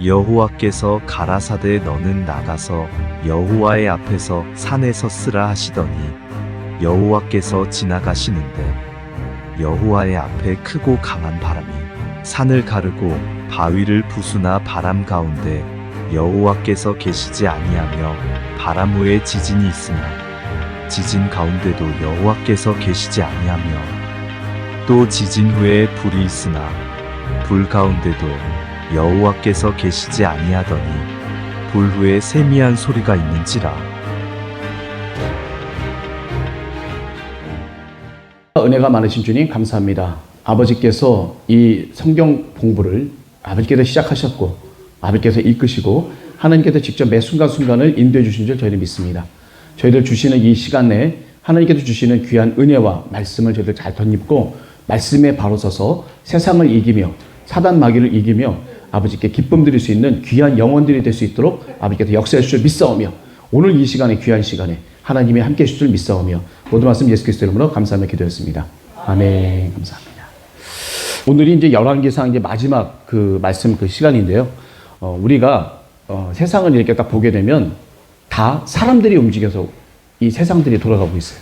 여호와께서 가라사대 너는 나가서 여호와의 앞에서 산에 섰으라 하시더니 여호와께서 지나가시는데 여호와의 앞에 크고 강한 바람이 산을 가르고 바위를 부수나 바람 가운데 여호와께서 계시지 아니하며 바람 후에 지진이 있으나 지진 가운데도 여호와께서 계시지 아니하며 또 지진 후에 불이 있으나 불 가운데도 여호와께서 계시지 아니하더니 불 후에 세미한 소리가 있는지라. 은혜가 많으신 주님 감사합니다. 아버지께서 이 성경 공부를 아버지께서 시작하셨고 아버지께서 이끄시고 하나님께서 직접 매 순간순간을 인도해 주신 줄 저희는 믿습니다. 저희들 주시는 이 시간 내에 하나님께서 주시는 귀한 은혜와 말씀을 저희들 잘 덧입고 말씀에 바로 서서 세상을 이기며 사단 마귀를 이기며 아버지께 기쁨 드릴 수 있는 귀한 영혼들이 될 수 있도록 아버지께서 역사해 주실 줄 믿사오며 오늘 이 시간에 귀한 시간에 하나님이 함께 해주실 줄 믿사오며 모든 말씀 예수 그리스도 이름으로 감사하며 기도했습니다. 아멘. 감사합니다. 오늘이 이제 열왕기상 이제 마지막 그 말씀 그 시간인데요. 우리가 세상을 이렇게 딱 보게 되면 다 사람들이 움직여서 이 세상들이 돌아가고 있어요.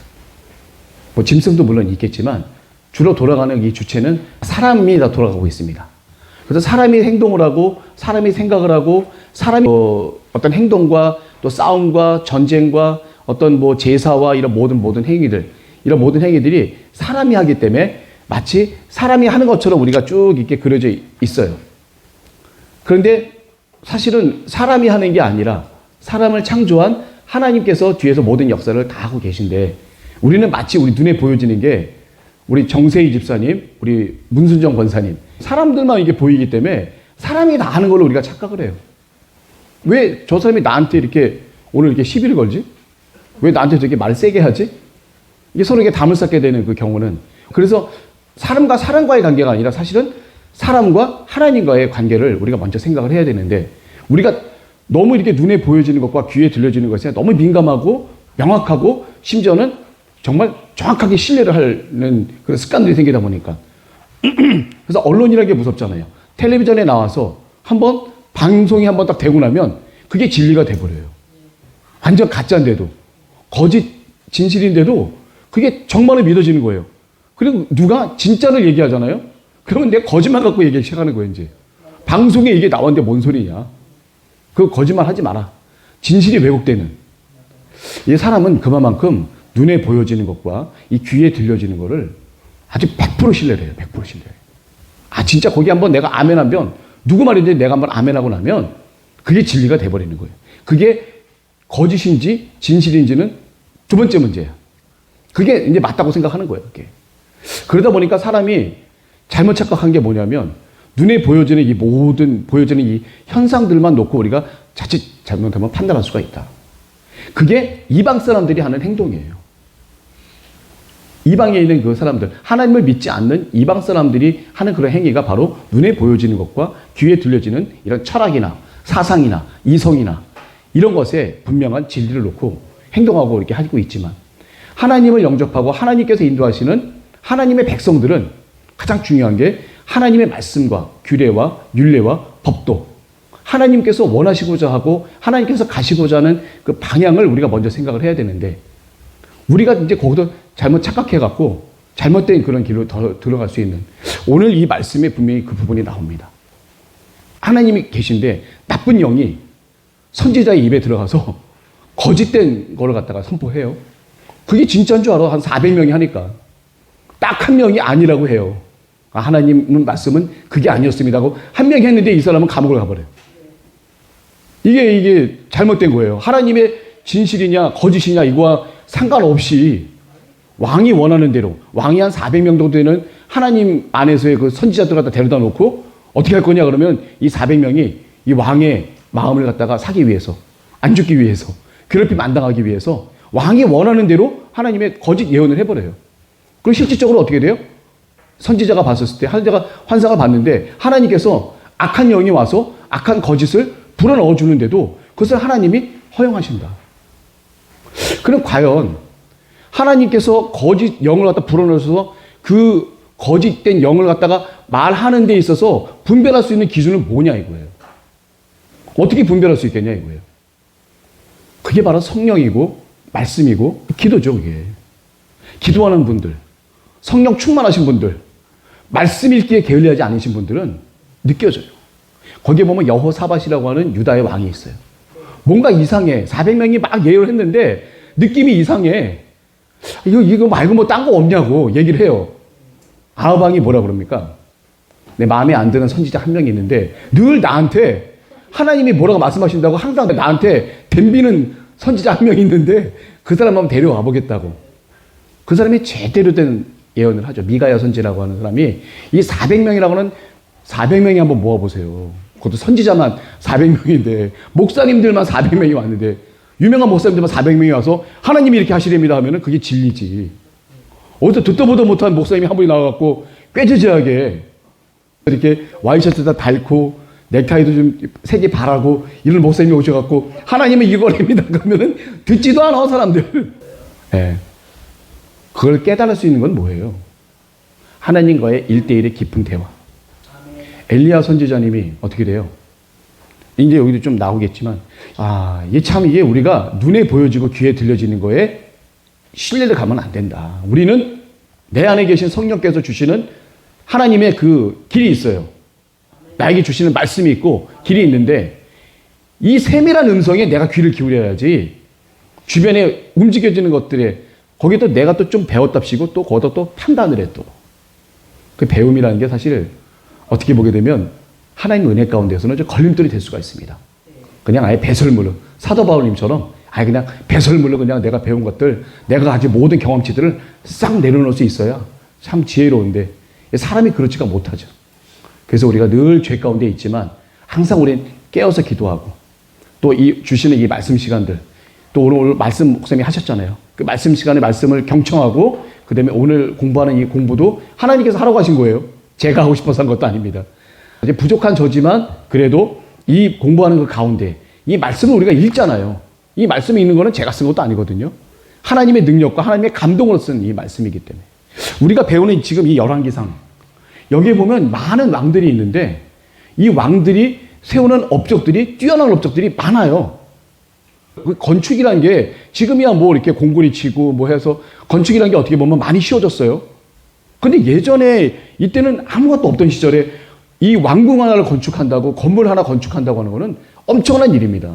뭐 짐승도 물론 있겠지만 주로 돌아가는 이 주체는 사람이 다 돌아가고 있습니다. 그래서 사람이 행동을 하고 사람이 생각을 하고 사람이 어떤 행동과 또 싸움과 전쟁과 어떤 뭐 제사와 이런 모든 행위들, 이런 모든 행위들이 사람이 하기 때문에 마치 사람이 하는 것처럼 우리가 쭉 이렇게 그려져 있어요. 그런데 사실은 사람이 하는 게 아니라 사람을 창조한 하나님께서 뒤에서 모든 역사를 다 하고 계신데 우리는 마치 우리 눈에 보여지는 게 우리 정세희 집사님, 우리 문순정 권사님 사람들만 이게 보이기 때문에 사람이 다 하는 걸로 우리가 착각을 해요. 왜 저 사람이 나한테 이렇게 오늘 이렇게 시비를 걸지? 왜 나한테 저렇게 말을 세게 하지? 이게 서로 이렇게 담을 쌓게 되는 그 경우는 그래서 사람과 사람과의 관계가 아니라 사실은 사람과 하나님과의 관계를 우리가 먼저 생각을 해야 되는데 우리가 너무 이렇게 눈에 보여지는 것과 귀에 들려지는 것에 너무 민감하고 명확하고 심지어는 정말 정확하게 신뢰를 하는 그런 습관들이 생기다 보니까 그래서 언론이라는 게 무섭잖아요. 텔레비전에 나와서 한번 방송이 한번 딱 되고 나면 그게 진리가 돼버려요. 완전 가짜인데도 거짓 진실인데도 그게 정말로 믿어지는 거예요. 그리고 누가 진짜를 얘기하잖아요. 그러면 내가 거짓말 갖고 얘기를 시작하는 거예요. 이제 방송에 이게 나왔는데 뭔 소리냐. 그 거짓말 하지 마라. 진실이 왜곡되는 이 사람은 그만큼 눈에 보여지는 것과 이 귀에 들려지는 거를 아주 100% 신뢰를 해요. 100% 신뢰해요. 아 진짜 거기 한번 내가 아멘 하면 누구 말인지 내가 한번 아멘하고 나면 그게 진리가 돼버리는 거예요. 그게 거짓인지 진실인지는 두 번째 문제야. 그게 이제 맞다고 생각하는 거예요. 그게. 그러다 보니까 사람이 잘못 착각한 게 뭐냐면 눈에 보여지는 이 모든 보여지는 이 현상들만 놓고 우리가 자칫 잘못하면 판단할 수가 있다. 그게 이방 사람들이 하는 행동이에요. 이방에 있는 그 사람들, 하나님을 믿지 않는 이방 사람들이 하는 그런 행위가 바로 눈에 보여지는 것과 귀에 들려지는 이런 철학이나 사상이나 이성이나 이런 것에 분명한 진리를 놓고 행동하고 이렇게 하고 있지만 하나님을 영접하고 하나님께서 인도하시는 하나님의 백성들은 가장 중요한 게 하나님의 말씀과 규례와 율례와 법도 하나님께서 원하시고자 하고 하나님께서 가시고자 하는 그 방향을 우리가 먼저 생각을 해야 되는데 우리가 이제 거기서 잘못 착각해갖고 잘못된 그런 길로 더 들어갈 수 있는 오늘 이 말씀에 분명히 그 부분이 나옵니다. 하나님이 계신데 나쁜 영이 선지자의 입에 들어가서 거짓된 거를 갖다가 선포해요. 그게 진짜인 줄 알아. 한 400명이 하니까. 딱 한 명이 아니라고 해요. 아, 하나님 말씀은 그게 아니었습니다 하고 한 명이 했는데 이 사람은 감옥을 가버려요. 이게 잘못된 거예요. 하나님의 진실이냐 거짓이냐 이거와 상관없이 왕이 원하는 대로 왕이 한 400명 정도 되는 하나님 안에서의 그 선지자들 갖다 데려다 놓고 어떻게 할 거냐 그러면 이 400명이 이 왕의 마음을 갖다가 사기 위해서 안 죽기 위해서 괴롭힘 안 당하기 위해서 왕이 원하는 대로 하나님의 거짓 예언을 해버려요. 그럼 실질적으로 어떻게 돼요? 선지자가 봤었을 때 환상을 봤는데 하나님께서 악한 영이 와서 악한 거짓을 불어넣어 주는데도 그것을 하나님이 허용하신다. 그럼 과연 하나님께서 거짓 영을 갖다 불어넣어서 그 거짓된 영을 갖다가 말하는 데 있어서 분별할 수 있는 기준은 뭐냐 이거예요. 어떻게 분별할 수 있겠냐 이거예요. 그게 바로 성령이고 말씀이고 기도죠. 그게 기도하는 분들, 성령 충만하신 분들, 말씀 읽기에 게을리하지 않으신 분들은 느껴져요. 거기에 보면 여호사밧이라고 하는 유다의 왕이 있어요. 뭔가 이상해. 400명이 막 예언을 했는데 느낌이 이상해. 이거 말고 뭐 딴 거 없냐고 얘기를 해요. 아합 왕이 뭐라 그럽니까? 내 마음에 안 드는 선지자 한 명이 있는데 늘 나한테 하나님이 뭐라고 말씀하신다고 항상 나한테 덤비는 선지자 한 명이 있는데 그 사람 한번 데려와 보겠다고. 그 사람이 제대로 된 예언을 하죠. 미가야 선지라고 하는 사람이 이 400명이라고 하는 400명이 한번 모아보세요. 그것도 선지자만 400명인데 목사님들만 400명이 왔는데 유명한 목사님들만 400명이 와서 하나님이 이렇게 하시렵니다 하면은 그게 진리지. 어디서 듣도 보도 못한 목사님이 한 분이 나와갖고 꾀지지하게 이렇게 와이셔츠 다 닳고 넥타이도 좀 색이 바라고 이런 목사님이 오셔갖고 하나님은 이거랍니다 그러면은 듣지도 않아 사람들. 네. 그걸 깨달을 수 있는 건 뭐예요? 하나님과의 1대1의 깊은 대화. 엘리야 선지자님이 어떻게 돼요? 이제 여기도 좀 나오겠지만, 이게 우리가 눈에 보여지고 귀에 들려지는 거에 신뢰를 가면 안 된다. 우리는 내 안에 계신 성령께서 주시는 하나님의 그 길이 있어요. 나에게 주시는 말씀이 있고 길이 있는데 이 세밀한 음성에 내가 귀를 기울여야지 주변에 움직여지는 것들에 거기에 또 내가 또 좀 배웠답시고 또 거기다 또 판단을 해 또. 그 배움이라는 게 사실 어떻게 보게 되면 하나님 은혜 가운데서는 좀 걸림돌이 될 수가 있습니다. 그냥 아예 배설물로 사도 바울님처럼 아예 그냥 배설물로 그냥 내가 배운 것들 내가 가진 모든 경험치들을 싹 내려놓을 수 있어야 참 지혜로운데 사람이 그렇지가 못하죠. 그래서 우리가 늘 죄 가운데 있지만 항상 우리는 깨어서 기도하고 또 이 주시는 이 말씀 시간들 또 오늘 말씀 목사님이 하셨잖아요. 그 말씀 시간에 말씀을 경청하고 그 다음에 오늘 공부하는 이 공부도 하나님께서 하라고 하신 거예요. 제가 하고 싶어서 한 것도 아닙니다. 이제 부족한 저지만 그래도 이 공부하는 그 가운데 이 말씀을 우리가 읽잖아요. 이 말씀이 있는 거는 제가 쓴 것도 아니거든요. 하나님의 능력과 하나님의 감동으로 쓴 이 말씀이기 때문에 우리가 배우는 지금 이 열왕기상 여기에 보면 많은 왕들이 있는데 이 왕들이 세우는 업적들이 뛰어난 업적들이 많아요. 그 건축이라는 게 지금이야 뭐 이렇게 공구리 치고 뭐 해서 건축이라는 게 어떻게 보면 많이 쉬워졌어요. 근데 예전에 이때는 아무것도 없던 시절에 이 왕궁 하나를 건축한다고 건물 하나 건축한다고 하는 거는 엄청난 일입니다.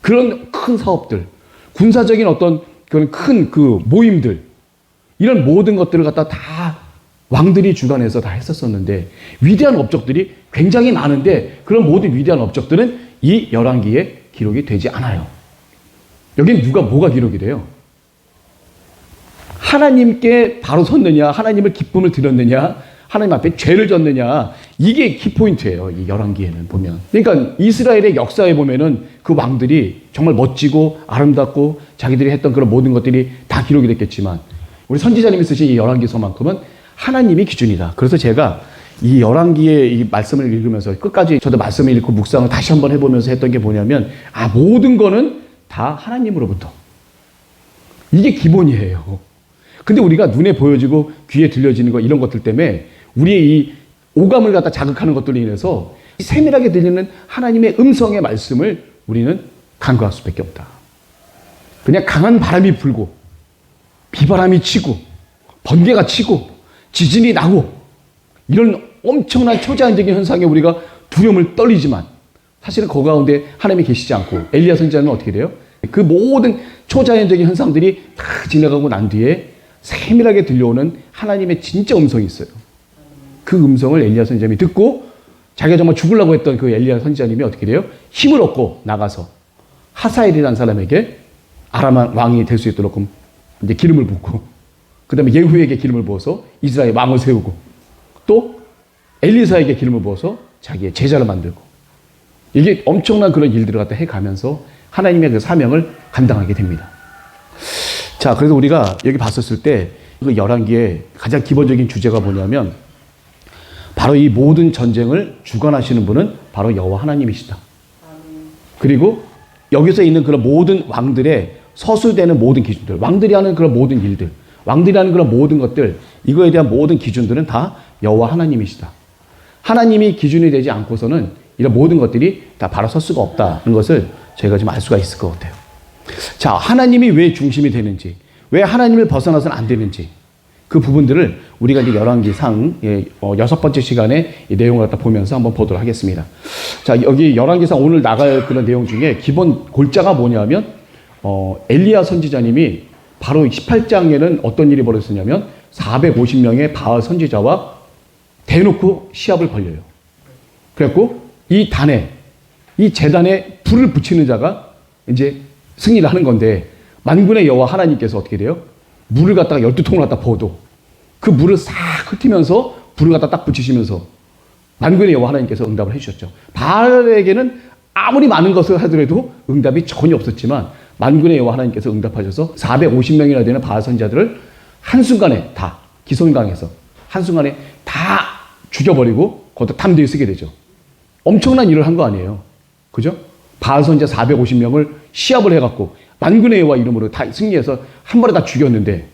그런 큰 사업들, 군사적인 어떤 그런 큰 그 모임들 이런 모든 것들을 갖다 다 왕들이 주관해서 다 했었었는데 위대한 업적들이 굉장히 많은데 그런 모든 위대한 업적들은 이 열왕기에 기록이 되지 않아요. 여기는 뭐가 기록이 돼요? 하나님께 바로 섰느냐, 하나님을 기쁨을 드렸느냐, 하나님 앞에 죄를 졌느냐, 이게 키포인트예요. 이 열왕기에는 보면. 그러니까 이스라엘의 역사에 보면은 그 왕들이 정말 멋지고 아름답고 자기들이 했던 그런 모든 것들이 다 기록이 됐겠지만 우리 선지자님이 쓰신 이 열왕기서만큼은 하나님이 기준이다. 그래서 제가 이 열왕기의 이 말씀을 읽으면서 끝까지 저도 말씀을 읽고 묵상을 다시 한번 해보면서 했던 게 뭐냐면 모든 거는 다 하나님으로부터. 이게 기본이에요. 근데 우리가 눈에 보여지고 귀에 들려지는 거 이런 것들 때문에 우리의 이 오감을 갖다 자극하는 것들로 인해서 세밀하게 들리는 하나님의 음성의 말씀을 우리는 간과할 수밖에 없다. 그냥 강한 바람이 불고 비바람이 치고 번개가 치고 지진이 나고 이런 엄청난 초자연적인 현상에 우리가 두려움을 떨리지만 사실은 그 가운데 하나님이 계시지 않고 엘리야 선지자는 어떻게 돼요? 그 모든 초자연적인 현상들이 다 지나가고 난 뒤에 세밀하게 들려오는 하나님의 진짜 음성이 있어요. 그 음성을 엘리야 선지자님이 듣고 자기가 정말 죽으려고 했던 그 엘리야 선지자님이 어떻게 돼요? 힘을 얻고 나가서 하사엘이라는 사람에게 아람 왕이 될 수 있도록 이제 기름을 붓고 그 다음에 예후에게 기름을 부어서 이스라엘 왕을 세우고 또 엘리사에게 기름을 부어서 자기의 제자를 만들고 이게 엄청난 그런 일들을 갖다 해가면서 하나님의 그 사명을 감당하게 됩니다. 자, 그래서 우리가 여기 봤었을 때 그 열왕기의 가장 기본적인 주제가 뭐냐면 바로 이 모든 전쟁을 주관하시는 분은 바로 여호와 하나님이시다. 그리고 여기서 있는 그런 모든 왕들의 서술되는 모든 기준들, 왕들이 하는 그런 모든 일들, 왕들이 하는 그런 모든 것들, 이거에 대한 모든 기준들은 다 여호와 하나님이시다. 하나님이 기준이 되지 않고서는 이런 모든 것들이 다 바로 설 수가 없다는 것을 저희가 좀 알 수가 있을 것 같아요. 자, 하나님이 왜 중심이 되는지, 왜 하나님을 벗어나서는 안 되는지, 그 부분들을 우리가 이제 열왕기상 6번째 시간에 이 내용을 갖다 보면서 한번 보도록 하겠습니다. 자, 여기 열왕기상 오늘 나갈 그런 내용 중에 기본 골자가 뭐냐면 엘리야 선지자님이 바로 18장에는 어떤 일이 벌어졌냐면 450명의 바알 선지자와 대놓고 시합을 벌려요. 그래갖고 이 단에, 이 제단에 불을 붙이는 자가 이제 승리를 하는 건데, 만군의 여호와 하나님께서 어떻게 돼요? 물을 갖다가 12통을 갖다 부어도 그 물을 싹 흩으면서 불을 갖다 딱 붙이시면서 만군의 여호와 하나님께서 응답을 해주셨죠. 바알에게는 아무리 많은 것을 하더라도 응답이 전혀 없었지만 만군의 여호와 하나님께서 응답하셔서 450명이나 되는 바알 선지자들을 한순간에 다 기손강에서 한순간에 다 죽여버리고 거기다 담대히 쓰게 되죠. 엄청난 일을 한 거 아니에요. 그죠? 바알 선지자 450명을 시합을 해갖고 만군의 여호와 이름으로 다 승리해서 한 번에 다 죽였는데,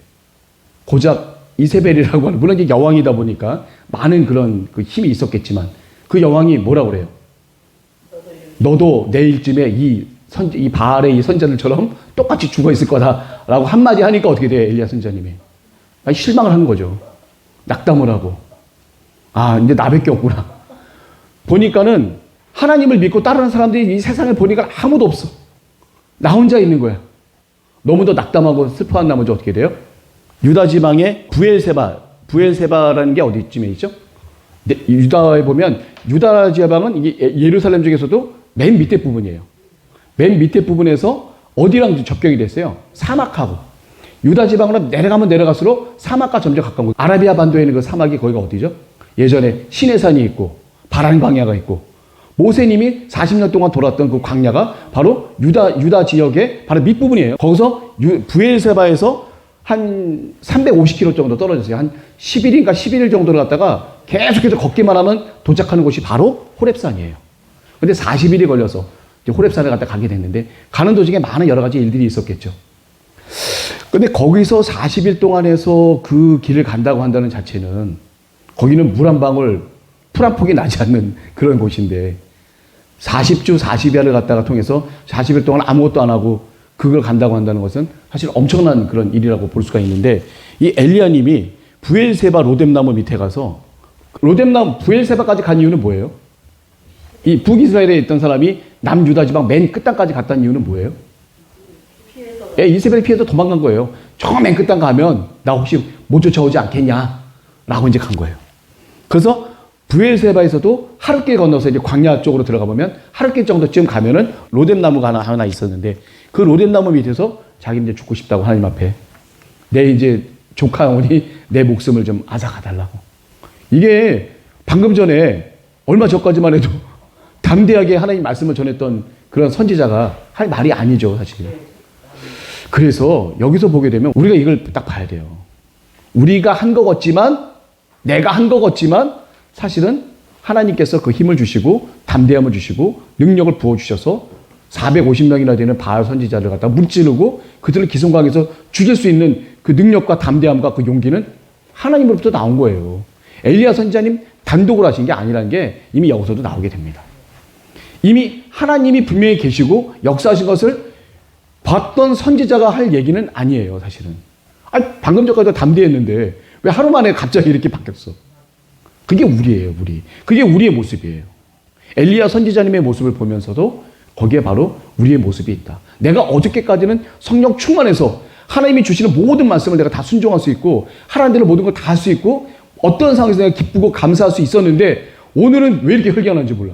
고작 이세벨이라고 하는, 물론 이제 여왕이다 보니까 많은 그런 그 힘이 있었겠지만 그 여왕이 뭐라고 그래요? 너도 내일쯤에 이 바알의 이 선자들처럼 똑같이 죽어 있을 거다라고 한마디 하니까 어떻게 돼요? 엘리야 선자님이 실망을 한 거죠. 낙담을 하고, 아, 이제 나밖에 없구나. 보니까는 하나님을 믿고 따르는 사람들이 이 세상에 보니까 아무도 없어. 나 혼자 있는 거야. 너무도 낙담하고 슬퍼한 나머지 어떻게 돼요? 유다 지방의 부엘세바라는 게 어디쯤에 있죠? 네, 유다에 보면 유다 지방은 이게 예루살렘 중에서도 맨 밑에 부분이에요. 맨 밑에 부분에서 어디랑 접경이 됐어요? 사막하고. 유다 지방으로 내려가면 내려갈수록 사막과 점점 가까운 곳. 아라비아 반도에 있는 그 사막이 거기가 어디죠? 예전에 시내산이 있고 바란 광야가 있고, 모세님이 40년 동안 돌았던 그 광야가 바로 유다 지역의 바로 밑부분이에요. 거기서 부엘세바에서 한 350km 정도 떨어졌어요. 한 10일인가 11일 정도를 갔다가 계속해서 걷기만 하면 도착하는 곳이 바로 호렙산이에요. 근데 40일이 걸려서 이제 호렙산을 갔다 가게 됐는데, 가는 도중에 많은 여러 가지 일들이 있었겠죠. 근데 거기서 40일 동안에서 그 길을 간다고 한다는 자체는, 거기는 물 한 방울, 풀 한 폭이 나지 않는 그런 곳인데, 40주 40야를 갔다가 통해서 40일 동안 아무것도 안 하고 그걸 간다고 한다는 것은 사실 엄청난 그런 일이라고 볼 수가 있는데, 이 엘리야님이 부엘세바 로뎀나무 밑에 가서, 로뎀나무 부엘세바까지 간 이유는 뭐예요? 이 북이스라엘에 있던 사람이 남유다 지방 맨 끝단까지 갔다는 이유는 뭐예요? 예, 이세벨 피해서 도망간 거예요. 저 맨 끝단 가면 나 혹시 못 쫓아오지 않겠냐 라고 이제 간 거예요. 그래서 부엘세바에서도 하룻길 건너서 이제 광야 쪽으로 들어가 보면 하룻길 정도쯤 가면은 로뎀나무가 하나 있었는데, 그 로뎀나무 밑에서 자기 이제 죽고 싶다고 하나님 앞에, 내 이제 조카 영혼이 내 목숨을 좀 앗아가달라고. 이게 방금 전에 얼마 전까지만 해도 담대하게 하나님 말씀을 전했던 그런 선지자가 할 말이 아니죠, 사실. 그래서 여기서 보게 되면 우리가 이걸 딱 봐야 돼요. 우리가 한 것 같지만, 내가 한 것 같지만, 사실은 하나님께서 그 힘을 주시고 담대함을 주시고 능력을 부어주셔서 450명이나 되는 바알 선지자를 갖다 문지르고 그들을 기손강에서 죽일 수 있는 그 능력과 담대함과 그 용기는 하나님으로부터 나온 거예요. 엘리야 선지자님 단독으로 하신 게 아니라는 게 이미 여기서도 나오게 됩니다. 이미 하나님이 분명히 계시고 역사하신 것을 봤던 선지자가 할 얘기는 아니에요, 사실은. 아니, 방금 전까지도 담대했는데 왜 하루 만에 갑자기 이렇게 바뀌었어? 그게 우리예요, 우리. 그게 우리의 모습이에요. 엘리야 선지자님의 모습을 보면서도 거기에 바로 우리의 모습이 있다. 내가 어저께까지는 성령 충만해서 하나님이 주시는 모든 말씀을 내가 다 순종할 수 있고 하나님대로 모든 걸 다 할 수 있고 어떤 상황에서 내가 기쁘고 감사할 수 있었는데, 오늘은 왜 이렇게 혈기한지 몰라.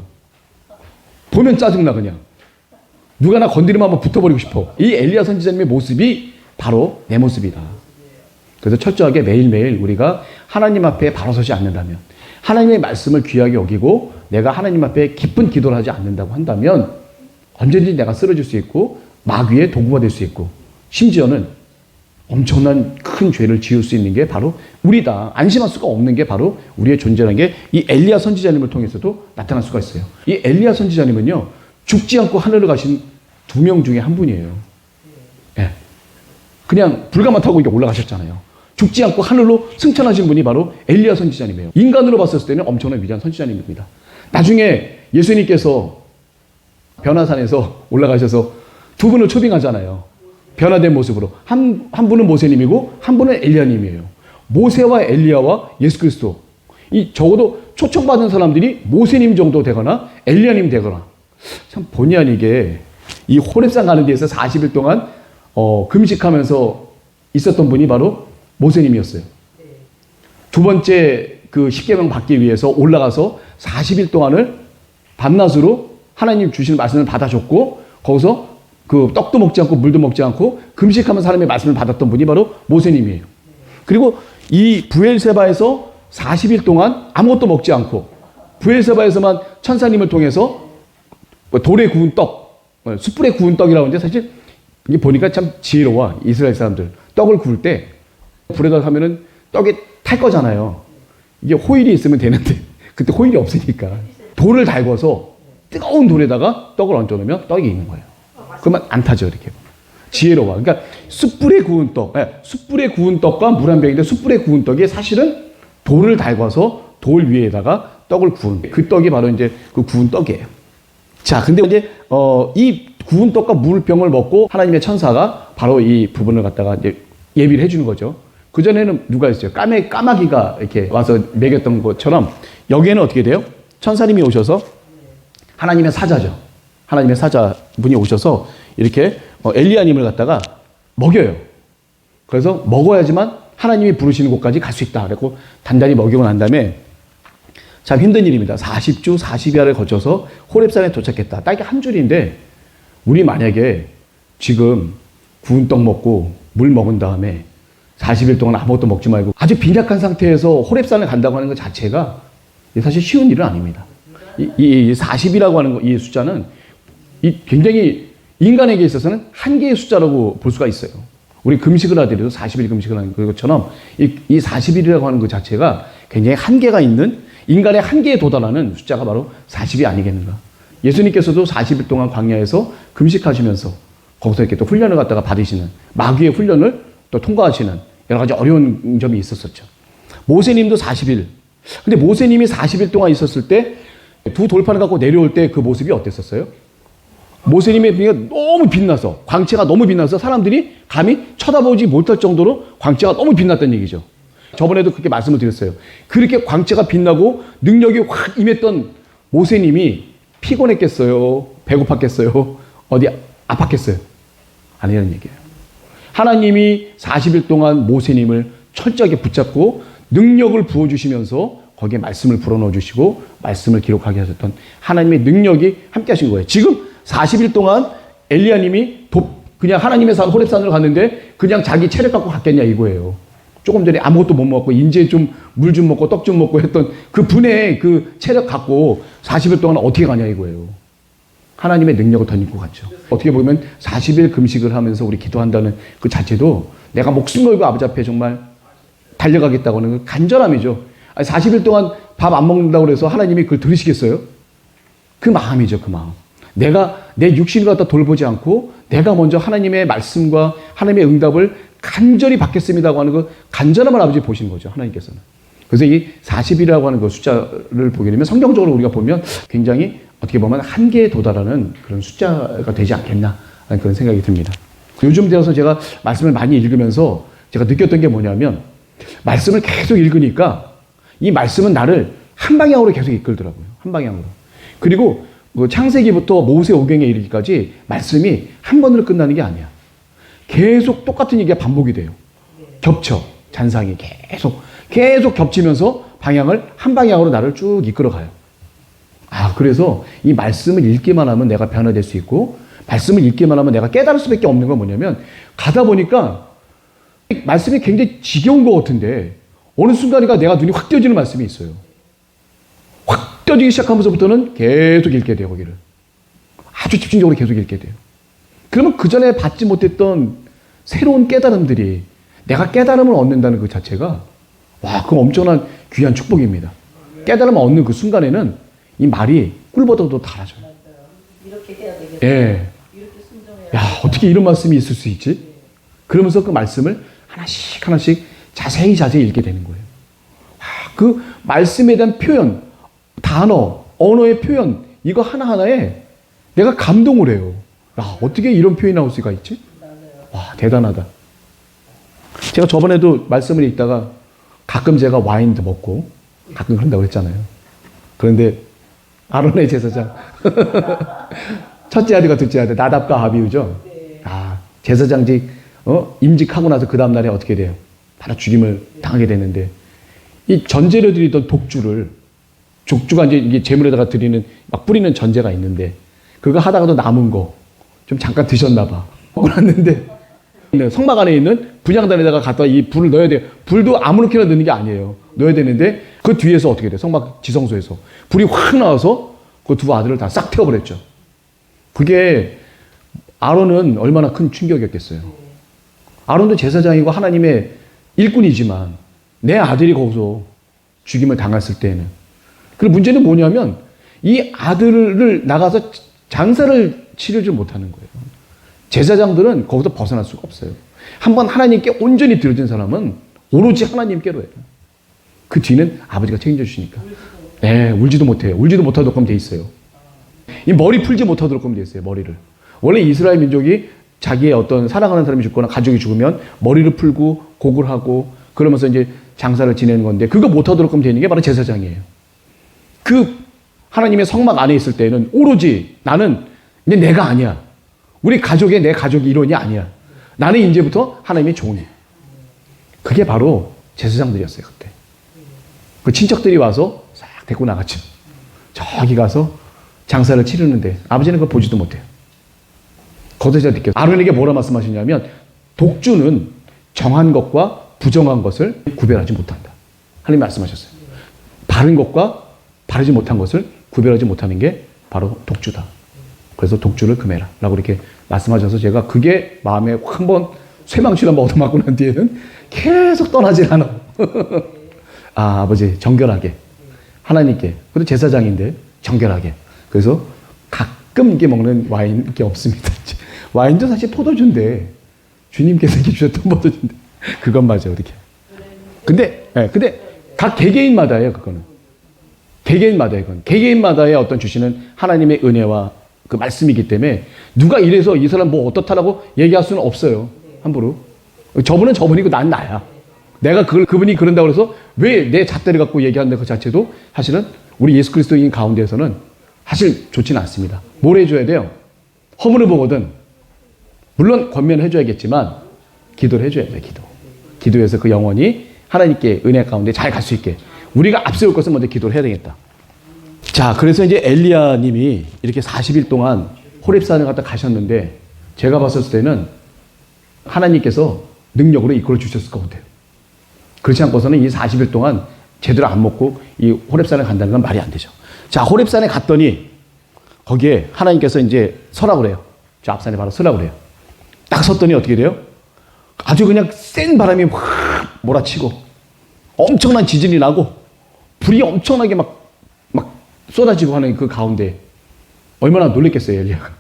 보면 짜증나 그냥. 누가 나 건드리면 한번 붙어버리고 싶어. 이 엘리야 선지자님의 모습이 바로 내 모습이다. 그래서 철저하게 매일매일 우리가 하나님 앞에 바로 서지 않는다면, 하나님의 말씀을 귀하게 여기고 내가 하나님 앞에 기쁜 기도를 하지 않는다고 한다면 언제든지 내가 쓰러질 수 있고 마귀의 도구가 될 수 있고, 심지어는 엄청난 큰 죄를 지을 수 있는 게 바로 우리다. 안심할 수가 없는 게 바로 우리의 존재라는 게 이 엘리야 선지자님을 통해서도 나타날 수가 있어요. 이 엘리야 선지자님은요, 죽지 않고 하늘을 가신 2명 중에 한 분이에요. 예. 그냥 불가마 타고 이렇게 올라가셨잖아요. 죽지 않고 하늘로 승천하신 분이 바로 엘리야 선지자님이에요. 인간으로 봤을 때는 엄청난 위대한 선지자님입니다. 나중에 예수님께서 변화산에서 올라가셔서 두 분을 초빙하잖아요. 변화된 모습으로. 한 분은 모세님이고 한 분은 엘리야님이에요. 모세와 엘리야와 예수 그리스도. 이 적어도 초청받은 사람들이 모세님 정도 되거나 엘리야님 되거나. 참 본의 아니게 이 호렙산 가는 데에서 40일 동안 금식하면서 있었던 분이 바로 모세님이었어요. 두 번째 그 십계명 받기 위해서 올라가서 40일 동안을 밤낮으로 하나님 주시는 말씀을 받아줬고 거기서 그 떡도 먹지 않고 물도 먹지 않고 금식하면서 하나님의 말씀을 받았던 분이 바로 모세님이에요. 그리고 이 부엘세바에서 40일 동안 아무것도 먹지 않고 부엘세바에서만 천사님을 통해서 돌에 구운 떡, 숯불에 구운 떡이라고 하는데 사실 이게 보니까 참 지혜로워. 이스라엘 사람들 떡을 구울 때 불에다 하면은 떡이 탈 거잖아요. 이게 호일이 있으면 되는데 그때 호일이 없으니까 돌을 달궈서 뜨거운 돌에다가 떡을 얹어놓으면 떡이 있는 거예요. 그러면 안 타죠, 이렇게. 지혜로워. 그러니까 숯불에 구운 떡, 숯불에 구운 떡과 물 한 병인데 숯불에 구운 떡이 사실은 돌을 달궈서 돌 위에다가 떡을 구운 그 떡이 바로 이제 그 구운 떡이에요. 자, 근데 이제 이 구운 떡과 물병을 먹고 하나님의 천사가 바로 이 부분을 갖다가 이제 예비를 해주는 거죠. 그 전에는 누가 있어요? 까마귀가 이렇게 와서 먹였던 것처럼 여기에는 어떻게 돼요? 천사님이 오셔서 하나님의 사자죠. 하나님의 사자분이 오셔서 이렇게 엘리야님을 갖다가 먹여요. 그래서 먹어야지만 하나님이 부르시는 곳까지 갈 수 있다. 그래서 단단히 먹이고 난 다음에 참 힘든 일입니다. 40주 40야를 거쳐서 호렙산에 도착했다. 딱 이게 한 줄인데 우리 만약에 지금 구운 떡 먹고 물 먹은 다음에 40일 동안 아무것도 먹지 말고 아주 빈약한 상태에서 호렙산을 간다고 하는 것 자체가 사실 쉬운 일은 아닙니다. 이 40이라고 하는 이 숫자는 굉장히 인간에게 있어서는 한계의 숫자라고 볼 수가 있어요. 우리 금식을 하더라도 40일 금식을 하는 것처럼 이 40일이라고 하는 것 자체가 굉장히 한계가 있는 인간의 한계에 도달하는 숫자가 바로 40이 아니겠는가. 예수님께서도 40일 동안 광야에서 금식하시면서 거기서 이렇게 또 훈련을 갖다가 받으시는 마귀의 훈련을 또 통과하시는 여러 가지 어려운 점이 있었었죠. 모세님도 40일. 근데 모세님이 40일 동안 있었을 때 두 돌판을 갖고 내려올 때 그 모습이 어땠었어요? 모세님의 빛이 너무 빛나서 광채가 너무 빛나서 사람들이 감히 쳐다보지 못할 정도로 광채가 너무 빛났다는 얘기죠. 저번에도 그렇게 말씀을 드렸어요. 그렇게 광채가 빛나고 능력이 확 임했던 모세님이 피곤했겠어요? 배고팠겠어요? 어디 아팠겠어요? 아니라는 얘기예요. 하나님이 40일 동안 모세님을 철저하게 붙잡고 능력을 부어주시면서 거기에 말씀을 불어넣어 주시고 말씀을 기록하게 하셨던 하나님의 능력이 함께 하신 거예요. 지금 40일 동안 엘리야님이 그냥 하나님의 산 호렙산으로 갔는데 그냥 자기 체력 갖고 갔겠냐 이거예요. 조금 전에 아무것도 못 먹고 이제 좀 물 좀 먹고 떡 좀 먹고 했던 그 분의 그 체력 갖고 40일 동안 어떻게 가냐 이거예요. 하나님의 능력을 덧입고 갔죠. 어떻게 보면 40일 금식을 하면서 우리 기도한다는 그 자체도 내가 목숨 걸고 아버지 앞에 정말 달려가겠다고 하는 그 간절함이죠. 40일 동안 밥 안 먹는다고 해서 하나님이 그걸 들으시겠어요? 그 마음이죠, 그 마음. 내가 내 육신을 갖다 돌보지 않고 내가 먼저 하나님의 말씀과 하나님의 응답을 간절히 받겠습니다고 하는 그 간절함을 아버지 보시는 거죠, 하나님께서는. 그래서 이 40이라고 하는 그 숫자를 보게 되면 성경적으로 우리가 보면 굉장히 어떻게 보면 한계에 도달하는 그런 숫자가 되지 않겠나 하는 그런 생각이 듭니다. 요즘 들어서 제가 말씀을 많이 읽으면서 제가 느꼈던 게 뭐냐면 말씀을 계속 읽으니까 이 말씀은 나를 한 방향으로 계속 이끌더라고요. 한 방향으로. 그리고 뭐 창세기부터 모세오경에 이르기까지 말씀이 한 번으로 끝나는 게 아니야. 계속 똑같은 얘기가 반복이 돼요. 겹쳐. 잔상이 계속 겹치면서 방향을 한 방향으로 나를 쭉 이끌어가요. 그래서 이 말씀을 읽기만 하면 내가 변화될 수 있고 말씀을 읽기만 하면 내가 깨달을 수밖에 없는 건 뭐냐면 가다 보니까 말씀이 굉장히 지겨운 것 같은데 어느 순간이가 내가 눈이 확 띄어지는 말씀이 있어요. 확 띄어지기 시작하면서부터는 계속 읽게 돼요, 거기를. 아주 집중적으로 계속 읽게 돼요. 그러면 그 전에 받지 못했던 새로운 깨달음들이 내가 깨달음을 얻는다는 그 자체가 그 엄청난 귀한 축복입니다. 깨달음을 얻는 그 순간에는 이 말이 꿀보다도 달아져요. 이렇게 해야 되겠다. 예. 이렇게 순종해야 어떻게 이런 말씀이 있을 수 있지? 그러면서 그 말씀을 하나씩 자세히 읽게 되는 거예요. 그 말씀에 대한 표현, 단어, 언어의 표현 이거 하나하나에 내가 감동을 해요. 야, 어떻게 이런 표현이 나올 수가 있지? 와, 대단하다. 제가 저번에도 말씀을 읽다가 가끔 제가 와인도 먹고 가끔 그런다고 했잖아요. 그런데 아론의 제사장 첫째 아들과 둘째 아들 나답과 아비우죠. 아, 제사장직 임직하고 나서 그 다음 날에 어떻게 돼요? 바로 죽임을 당하게 되는데 이 전제로 드리던 족주가 이제 이게 제물에다가 드리는 막 뿌리는 전제가 있는데 그거 하다가도 남은 거 좀 잠깐 드셨나 봐. 먹고 났는데 성막 안에 있는 분향단에다가 갖다 이 불을 넣어야 돼요. 불도 아무렇게나 넣는 게 아니에요. 넣어야 되는데 그 뒤에서 어떻게 돼요? 성막 지성소에서 불이 확 나와서 그 두 아들을 다 싹 태워버렸죠. 그게 아론은 얼마나 큰 충격이었겠어요. 아론도 제사장이고 하나님의 일꾼이지만 내 아들이 거기서 죽임을 당했을 때는 그 문제는 뭐냐면 이 아들을 나가서 장사를 치르지 못하는 거예요. 제사장들은 거기서 벗어날 수가 없어요. 한번 하나님께 온전히 드려진 사람은 오로지 하나님께로 해요. 그 뒤는 아버지가 책임져 주시니까. 네, 울지도 못해요. 울지도 못하도록 돼 있어요. 이 머리 풀지 못하도록 돼 있어요. 머리를. 원래 이스라엘 민족이 자기의 어떤 사랑하는 사람이 죽거나 가족이 죽으면 머리를 풀고 곡을 하고 그러면서 이제 장사를 지내는 건데 그거 못하도록 되는 게 바로 제사장이에요. 그 하나님의 성막 안에 있을 때는 오로지 나는 이제 내가 아니야. 우리 가족의 내 가족이 일원이 아니야. 나는 이제부터 하나님의 종이야. 그게 바로 제사장들이었어요, 그때. 그 친척들이 와서 싹 데리고 나갔죠. 저기 가서 장사를 치르는데 아버지는 그걸 보지도 못해요. 거기서 제가 느꼈어요. 아론에게 뭐라 말씀하시냐면 독주는 정한 것과 부정한 것을 구별하지 못한다. 하나님 말씀하셨어요. 바른 것과 바르지 못한 것을 구별하지 못하는 게 바로 독주다. 그래서 독주를 금해라 라고 이렇게 말씀하셔서 제가 그게 마음에 한번 쇠망치를 한번 얻어맞고 난 뒤에는 계속 떠나질 않아. 아, 아버지 정결하게 하나님께 그래도 제사장인데 정결하게 그래서 가끔 이게 먹는 와인 이게 없습니다. 와인도 사실 포도주인데 주님께서 이렇게 주셨던 포도주인데 그건 맞아요. 이렇게. 근데 각 개개인마다예요. 그거는 개개인마다 이건 개개인마다의 어떤 주시는 하나님의 은혜와 그 말씀이기 때문에 누가 이래서 이 사람 뭐 어떻다라고 얘기할 수는 없어요. 함부로. 저분은 저분이고 난 나야. 내가 그분이 그런다고 해서 왜 내 잣대를 갖고 얘기한다 그 자체도 사실은 우리 예수 그리스도인 가운데에서는 사실 좋지는 않습니다. 뭘 해줘야 돼요? 허물을 보거든. 물론 권면을 해줘야겠지만 기도를 해줘야 돼요. 기도해서 그 영혼이 하나님께 은혜 가운데 잘 갈 수 있게 우리가 앞세울 것은 먼저 기도를 해야 되겠다. 자, 그래서 이제 엘리야 님이 이렇게 40일 동안 호렙산을 갔다 가셨는데 제가 봤을 때는 하나님께서 능력으로 이끌어 주셨을 것 같아요. 그렇지 않고서는 이 40일 동안 제대로 안 먹고 이 호렙산을 간다는 건 말이 안 되죠. 자, 호렙산에 갔더니 거기에 하나님께서 이제 서라고 그래요. 저 앞산에 바로 서라고 그래요. 딱 섰더니 어떻게 돼요? 아주 그냥 센 바람이 확 몰아치고 엄청난 지진이 나고 불이 엄청나게 막 쏟아지고 하는 그 가운데 얼마나 놀랬겠어요, 엘리야가.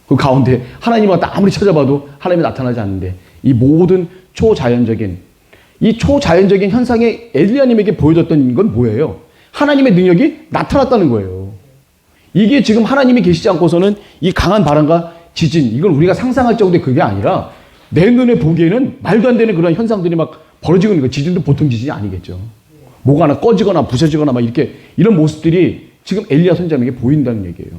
그 가운데 하나님을 아무리 찾아봐도 하나님이 나타나지 않는데 이 모든 초자연적인 현상에 엘리야님에게 보여줬던 건 뭐예요? 하나님의 능력이 나타났다는 거예요. 이게 지금 하나님이 계시지 않고서는 이 강한 바람과 지진, 이걸 우리가 상상할 정도의 그게 아니라 내 눈에 보기에는 말도 안 되는 그런 현상들이 막 벌어지고 있는 거. 지진도 보통 지진이 아니겠죠. 뭐가 하나 꺼지거나 부서지거나 막 이런 모습들이 지금 엘리야 선지자에게 보인다는 얘기예요.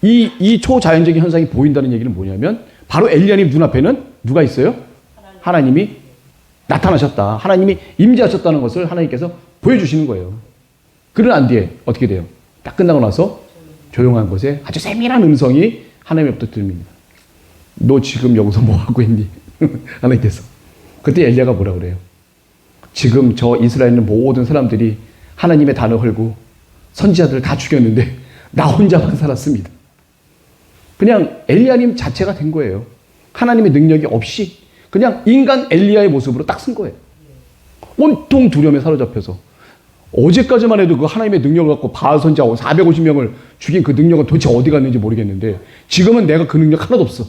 이 초자연적인 현상이 보인다는 얘기는 뭐냐면 바로 엘리야님 눈앞에는 누가 있어요? 하나님이 나타나셨다. 하나님이 임재하셨다는 것을 하나님께서 보여주시는 거예요. 그러고 난 뒤에 어떻게 돼요? 딱 끝나고 나서 조용한 곳에 아주 세밀한 음성이 하나님으로부터 들립니다. 너 지금 여기서 뭐 하고 있니? 하나님께서. 그때 엘리야가 뭐라 그래요? 지금 저 이스라엘 있는 모든 사람들이 하나님의 단을 헐고 선지자들을 다 죽였는데 나 혼자만 살았습니다. 그냥 엘리야님 자체가 된 거예요. 하나님의 능력이 없이 그냥 인간 엘리야의 모습으로 딱 쓴 거예요. 온통 두려움에 사로잡혀서 어제까지만 해도 그 하나님의 능력을 갖고 바알 선지자 450명을 죽인 그 능력은 도대체 어디 갔는지 모르겠는데 지금은 내가 그 능력 하나도 없어.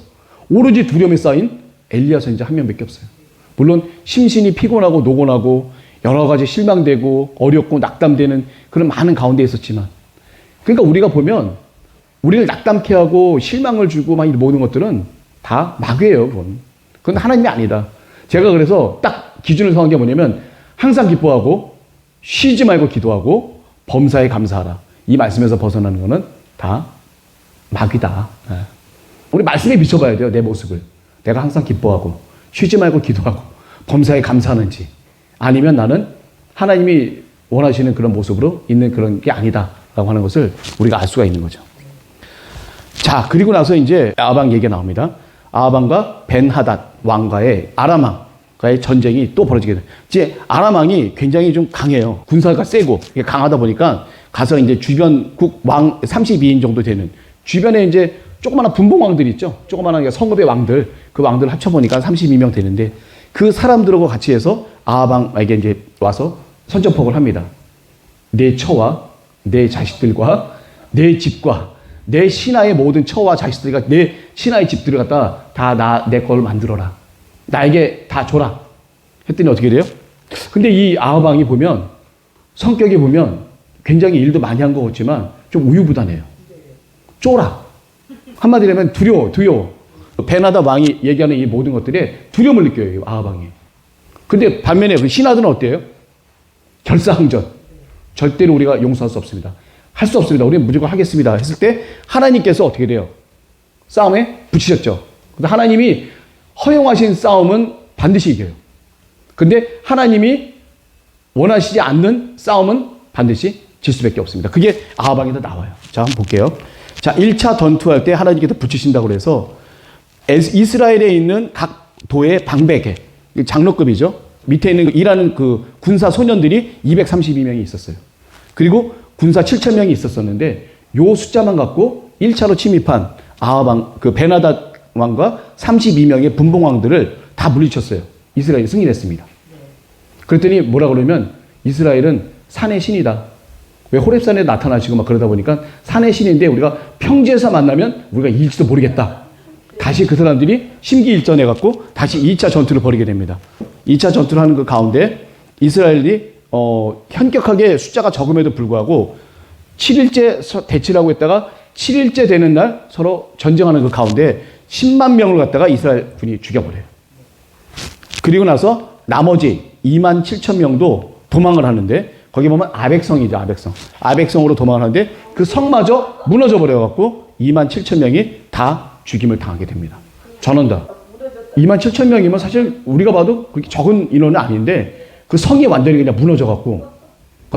오로지 두려움에 쌓인 엘리야 선지자 한 명밖에 없어요. 물론 심신이 피곤하고 노곤하고 여러 가지 실망되고 어렵고 낙담되는 그런 많은 가운데 있었지만 그러니까 우리가 보면 우리를 낙담케 하고 실망을 주고 막 이 모든 것들은 다 마귀예요. 그건 하나님이 아니다. 제가 그래서 딱 기준을 정한 게 뭐냐면 항상 기뻐하고 쉬지 말고 기도하고 범사에 감사하라. 이 말씀에서 벗어나는 거는 다 마귀다. 우리 말씀에 비춰봐야 돼요. 내 모습을. 내가 항상 기뻐하고 쉬지 말고 기도하고 범사에 감사하는지 아니면 나는 하나님이 원하시는 그런 모습으로 있는 그런 게 아니다라고 하는 것을 우리가 알 수가 있는 거죠. 자, 그리고 나서 이제 아방 얘기가 나옵니다. 아방과 벤하닷 왕과의 아람 왕과의 전쟁이 또 벌어지게 돼요. 이제 아람 왕이 굉장히 좀 강해요. 군사가 세고 강하다 보니까 가서 이제 주변국 왕 32인 정도 되는 주변에 이제 조그마한 분봉왕들이 있죠. 조그마한 성읍의 왕들, 그 왕들 합쳐보니까 32명 되는데 그 사람들하고 같이 해서 아방에게 이제 와서 선전포고를 합니다. 내 처와 내 자식들과 내 집과 내 신하의 모든 처와 자식들과 내 신하의 집들을 갖다 다 내 걸 만들어라. 나에게 다 줘라. 했더니 어떻게 돼요? 근데 이 아방이 보면 성격이 보면 굉장히 일도 많이 한 것 같지만 좀 우유부단해요. 쫄아. 한마디로 하면 두려워. 벤하닷 왕이 얘기하는 이 모든 것들에 두려움을 느껴요. 이 아방이. 근데 반면에 그 신하들은 어때요? 결사항전. 절대로 우리가 용서할 수 없습니다. 할 수 없습니다. 우리는 무조건 하겠습니다. 했을 때 하나님께서 어떻게 돼요? 싸움에 붙이셨죠. 근데 하나님이 허용하신 싸움은 반드시 이겨요. 근데 하나님이 원하시지 않는 싸움은 반드시 질 수밖에 없습니다. 그게 아하방에서 나와요. 자, 한번 볼게요. 자, 1차 전투할 때 하나님께서 붙이신다고 그래서 이스라엘에 있는 각 도의 방백에 장로급이죠. 밑에 있는 일하는 그 군사 소년들이 232명이 있었어요. 그리고 군사 7,000명이 있었었는데 요 숫자만 갖고 1차로 침입한 아하방 그 벤하닷 왕과 32명의 분봉왕들을 다 물리쳤어요. 이스라엘이 승리했습니다. 그랬더니 뭐라 그러면 이스라엘은 산의 신이다. 왜 호렙산에 나타나시고 막 그러다 보니까 산의 신인데 우리가 평지에서 만나면 우리가 이길지도 모르겠다. 다시 그 사람들이 심기일전해 갖고 다시 2차 전투를 벌이게 됩니다. 2차 전투를 하는 그 가운데 이스라엘이 현격하게 숫자가 적음에도 불구하고 7일째 대치라고 했다가 7일째 되는 날 서로 전쟁하는 그 가운데 10만 명을 갖다가 이스라엘 군이 죽여버려요. 그리고 나서 나머지 2만 7천 명도 도망을 하는데 거기 보면 아벡성이죠. 아벡성으로 도망을 하는데 그 성마저 무너져 버려갖고 2만 7천 명이 다 죽임을 당하게 됩니다. 전원다. 2만 7천 명이면 사실 우리가 봐도 그렇게 적은 인원은 아닌데 그 성이 완전히 그냥 무너져갖고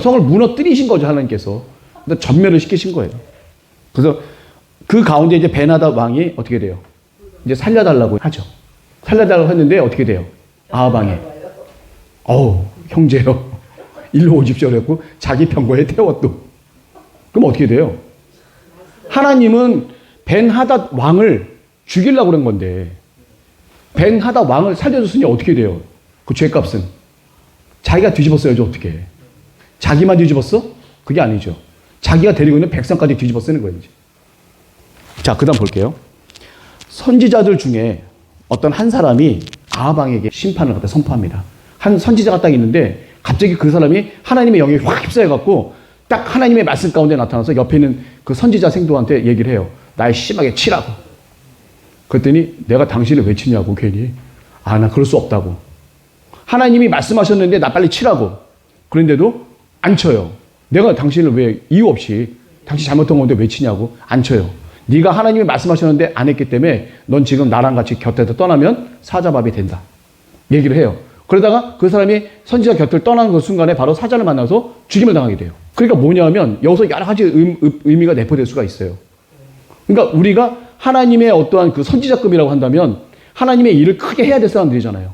성을 무너뜨리신 거죠. 하나님께서. 근데 전멸을 시키신 거예요. 그래서 그 가운데 이제 벤하닷 왕이 어떻게 돼요? 이제 살려달라고 하죠. 살려달라고 했는데 어떻게 돼요? 아하방에. 형제요. 일로 오십시오. 그랬고 자기 병거에 태워 또. 그럼 어떻게 돼요? 하나님은 벤하닷 왕을 죽이려고 그런 건데 벤하닷 왕을 살려줬으니 어떻게 돼요? 그 죄값은 자기가 뒤집었어야죠. 어떻게? 자기만 뒤집었어? 그게 아니죠. 자기가 데리고 있는 백성까지 뒤집어 쓰는 거예요. 이제. 자, 그 다음 볼게요. 선지자들 중에 어떤 한 사람이 아하방에게 심판을 갖다 선포합니다. 한 선지자가 딱 있는데 갑자기 그 사람이 하나님의 영이 확 휩싸여갖고 딱 하나님의 말씀 가운데 나타나서 옆에 있는 그 선지자 생도한테 얘기를 해요. 날 심하게 치라고. 그랬더니 내가 당신을 왜 치냐고 괜히. 나 그럴 수 없다고. 하나님이 말씀하셨는데 나 빨리 치라고. 그런데도 안 쳐요. 내가 당신을 왜 이유 없이 당신 잘못한 건데 왜 치냐고. 안 쳐요. 네가 하나님이 말씀하셨는데 안 했기 때문에 넌 지금 나랑 같이 곁에서 떠나면 사자밥이 된다. 얘기를 해요. 그러다가 그 사람이 선지자 곁을 떠나는 그 순간에 바로 사자를 만나서 죽임을 당하게 돼요. 그러니까 뭐냐면 여기서 여러 가지 의미가 내포될 수가 있어요. 그러니까 우리가 하나님의 어떠한 그 선지자급이라고 한다면 하나님의 일을 크게 해야 될 사람들이잖아요.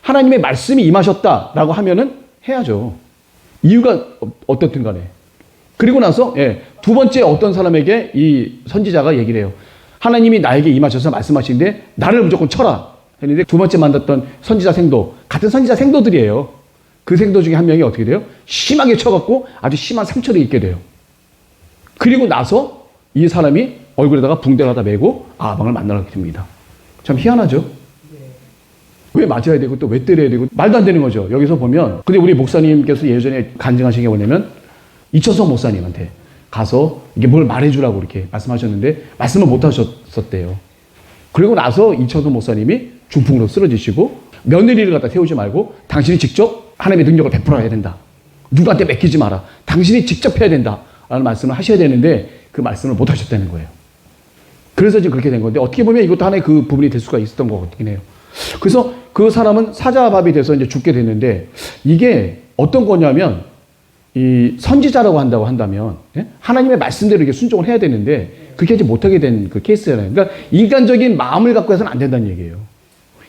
하나님의 말씀이 임하셨다라고 하면은 해야죠. 이유가 어떻든 간에. 그리고 나서 두 번째 어떤 사람에게 이 선지자가 얘기를 해요. 하나님이 나에게 임하셔서 말씀하시는데 나를 무조건 쳐라. 했는데 두 번째 만났던 선지자 생도, 같은 선지자 생도들이에요. 그 생도 중에 한 명이 어떻게 돼요? 심하게 쳐갖고 아주 심한 상처를 입게 돼요. 그리고 나서 이 사람이 얼굴에다가 붕대를 하다 메고 아하방을 만나게 됩니다. 참 희한하죠? 왜 맞아야 되고 또 왜 때려야 되고 말도 안 되는 거죠. 여기서 보면. 근데 우리 목사님께서 예전에 간증하신 게 뭐냐면 이천성 목사님한테 가서 이게 뭘 말해주라고 이렇게 말씀하셨는데 말씀을 못 하셨었대요. 그리고 나서 이천수 목사님이 중풍으로 쓰러지시고 며느리를 갖다 세우지 말고 당신이 직접 하나님의 능력을 베풀어야 된다. 누구한테 맡기지 마라. 당신이 직접 해야 된다. 라는 말씀을 하셔야 되는데 그 말씀을 못 하셨다는 거예요. 그래서 지금 그렇게 된 건데 어떻게 보면 이것도 하나의 그 부분이 될 수가 있었던 것 같긴 해요. 그래서 그 사람은 사자밥이 돼서 이제 죽게 됐는데 이게 어떤 거냐면 이 선지자라고 한다고 한다면 예? 하나님의 말씀대로 이렇게 순종을 해야 되는데 그렇게 하지 못하게 된 그 케이스잖아요. 그러니까 인간적인 마음을 갖고 해서는 안 된다는 얘기예요.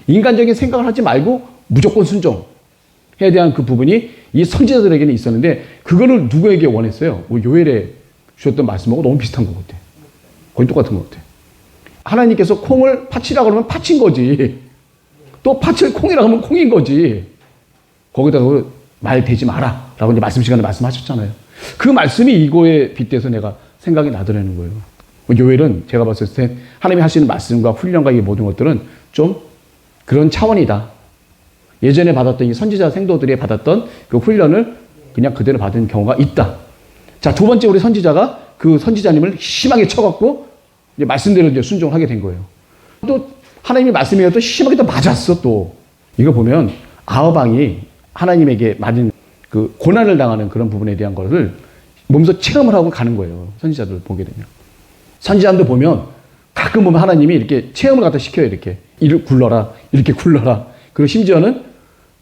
인간적인 생각을 하지 말고 무조건 순종해야 대한 그 부분이 이 선지자들에게는 있었는데 그거를 누구에게 원했어요? 요엘에 주셨던 말씀하고 너무 비슷한 것 같아. 거의 똑같은 것 같아. 하나님께서 콩을 팥이라고 그러면 팥인 거지. 또 팥을 콩이라고 하면 콩인 거지. 거기다가 말 대지 마라. 라고 이제 말씀 시간에 말씀하셨잖아요. 그 말씀이 이거에 빗대서 내가 생각이 나더라는 거예요. 요엘은 제가 봤을 때 하나님이 하시는 말씀과 훈련과 이 모든 것들은 좀 그런 차원이다. 예전에 받았던 이 선지자 생도들이 받았던 그 훈련을 그냥 그대로 받은 경우가 있다. 자, 두 번째 우리 선지자가 그 선지자님을 심하게 쳐갖고 이제 말씀대로 이제 순종을 하게 된 거예요. 또 하나님의 말씀이 또 심하게 또 맞았어 또. 이거 보면 아합왕이 하나님에게 맞은 그 고난을 당하는 그런 부분에 대한 것을 몸소 체험을 하고 가는 거예요. 선지자들 보게 되면. 선지자도 보면 가끔 보면 하나님이 이렇게 체험을 갖다 시켜요. 이렇게. 이를 굴러라. 이렇게 굴러라. 그리고 심지어는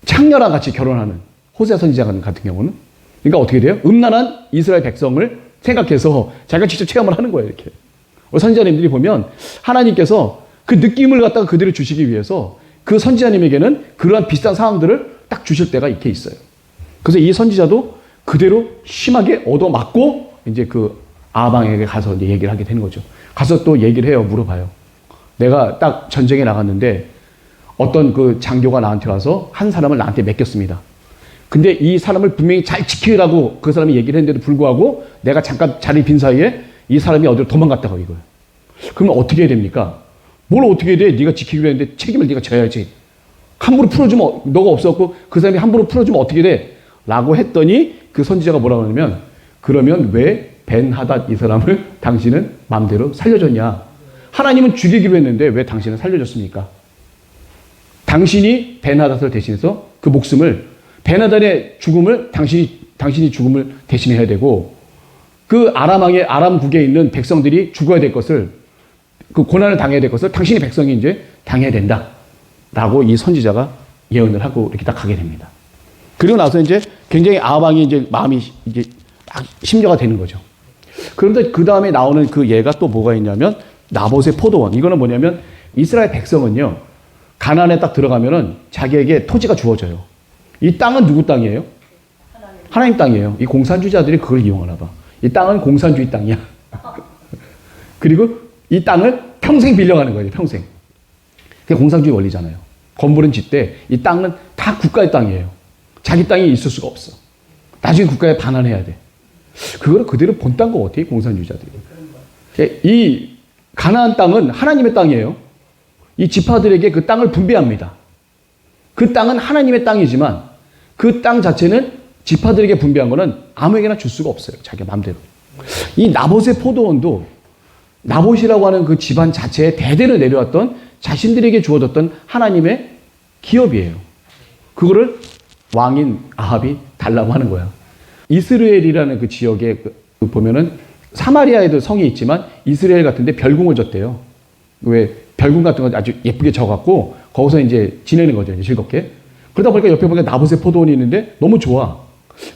창녀랑 같이 결혼하는 호세아 선지자 같은 경우는 그러니까 어떻게 돼요? 음란한 이스라엘 백성을 생각해서 자기가 직접 체험을 하는 거예요. 이렇게. 선지자님들이 보면 하나님께서 그 느낌을 갖다가 그대로 주시기 위해서 그 선지자님에게는 그러한 비슷한 상황들을 딱 주실 때가 이렇게 있어요. 그래서 이 선지자도 그대로 심하게 얻어맞고 이제 그 아방에게 가서 이제 얘기를 하게 되는 거죠. 가서 또 얘기를 해요. 물어봐요. 내가 딱 전쟁에 나갔는데 어떤 그 장교가 나한테 와서 한 사람을 나한테 맡겼습니다. 근데 이 사람을 분명히 잘 지키라고 그 사람이 얘기를 했는데도 불구하고 내가 잠깐 자리 빈 사이에 이 사람이 어디로 도망갔다고 이거예요. 그러면 어떻게 해야 됩니까? 뭘 어떻게 해야 돼? 네가 지키기로 했는데 책임을 네가 져야지. 함부로 풀어주면 너가 없었고 그 사람이 함부로 풀어주면 어떻게 돼? 라고 했더니 그 선지자가 뭐라고 하냐면 그러면 왜 벤하닷 이 사람을 당신은 마음대로 살려줬냐? 하나님은 죽이기로 했는데 왜 당신은 살려줬습니까? 당신이 벤하닷을 대신해서 그 목숨을 벤하닷의 죽음을 당신이 죽음을 대신해야 되고 그 아람국에 있는 백성들이 죽어야 될 것을 그 고난을 당해야 될 것을 당신이 백성이 이제 당해야 된다. 라고 이 선지자가 예언을 하고 이렇게 딱 가게 됩니다. 그리고 나서 이제 굉장히 아합왕이 이제 마음이 이제 딱 심려가 되는 거죠. 그런데 그 다음에 나오는 그 예가 또 뭐가 있냐면 나봇의 포도원. 이거는 뭐냐면 이스라엘 백성은요. 가나안에 딱 들어가면은 자기에게 토지가 주어져요. 이 땅은 누구 땅이에요? 하나님 땅이에요. 이 공산주의자들이 그걸 이용하나 봐. 이 땅은 공산주의 땅이야. 그리고 이 땅을 평생 빌려가는 거예요. 평생. 그게 공산주의 원리잖아요. 건물은 짓되 이 땅은 다 국가의 땅이에요. 자기 땅이 있을 수가 없어. 나중에 국가에 반환해야 돼. 그거를 그대로 본딴 것 같아요. 공산주의자들이. 이 가나안 땅은 하나님의 땅이에요. 이 지파들에게 그 땅을 분배합니다. 그 땅은 하나님의 땅이지만 그 땅 자체는 지파들에게 분배한 거는 아무에게나 줄 수가 없어요. 자기 마음대로. 이 나봇의 포도원도 나봇이라고 하는 그 집안 자체에 대대로 내려왔던 자신들에게 주어졌던 하나님의 기업이에요. 그거를 왕인 아합이 달라고 하는 거야. 이스라엘이라는 그 지역에 보면은 사마리아에도 성이 있지만 이스라엘 같은데 별궁을 졌대요. 왜 별궁 같은 거 아주 예쁘게 져갖고 거기서 이제 지내는 거죠. 이제 즐겁게. 그러다 보니까 옆에 보니까 나봇의 포도원이 있는데 너무 좋아.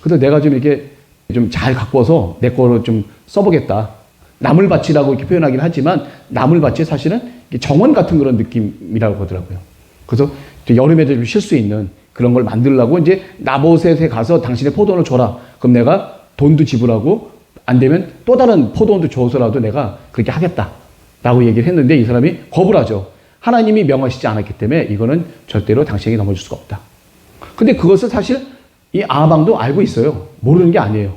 그래서 내가 좀 이렇게 좀 잘 가꿔서 내 거로 좀 써보겠다. 나물밭이라고 이렇게 표현하긴 하지만 나물밭이 사실은 정원 같은 그런 느낌이라고 하더라고요. 그래서 여름에도 좀 쉴 수 있는 그런 걸 만들려고 이제 나봇에 가서 당신의 포도원을 줘라. 그럼 내가 돈도 지불하고 안 되면 또 다른 포도원도 줘서라도 내가 그렇게 하겠다. 라고 얘기를 했는데 이 사람이 거부를 하죠. 하나님이 명하시지 않았기 때문에 이거는 절대로 당신에게 넘어줄 수가 없다. 근데 그것을 사실 이 아합왕도 알고 있어요. 모르는 게 아니에요.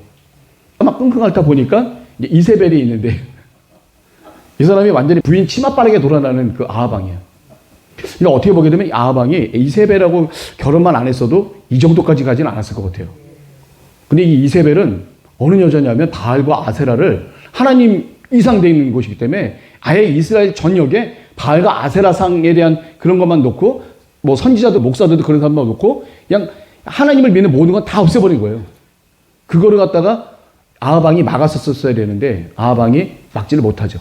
막 끙끙 앓다 보니까 이세벨이 있는데 이 사람이 완전히 부인 치마 빠르게 돌아다니는 그 아합왕이에요. 그러니까 어떻게 보게 되면 아합왕이 이세벨하고 결혼만 안 했어도 이 정도까지 가지는 않았을 것 같아요. 근데 이 이세벨은 어느 여자냐면 바알과 아세라를 하나님 이상 되어 있는 곳이기 때문에 아예 이스라엘 전역에 바알과 아세라상에 대한 그런 것만 놓고 뭐 선지자들, 목사들도 그런 사람만 놓고 그냥 하나님을 믿는 모든 건 다 없애버린 거예요. 그거를 갖다가 아합 왕이 막았었어야 되는데 아합 왕이 막지를 못하죠.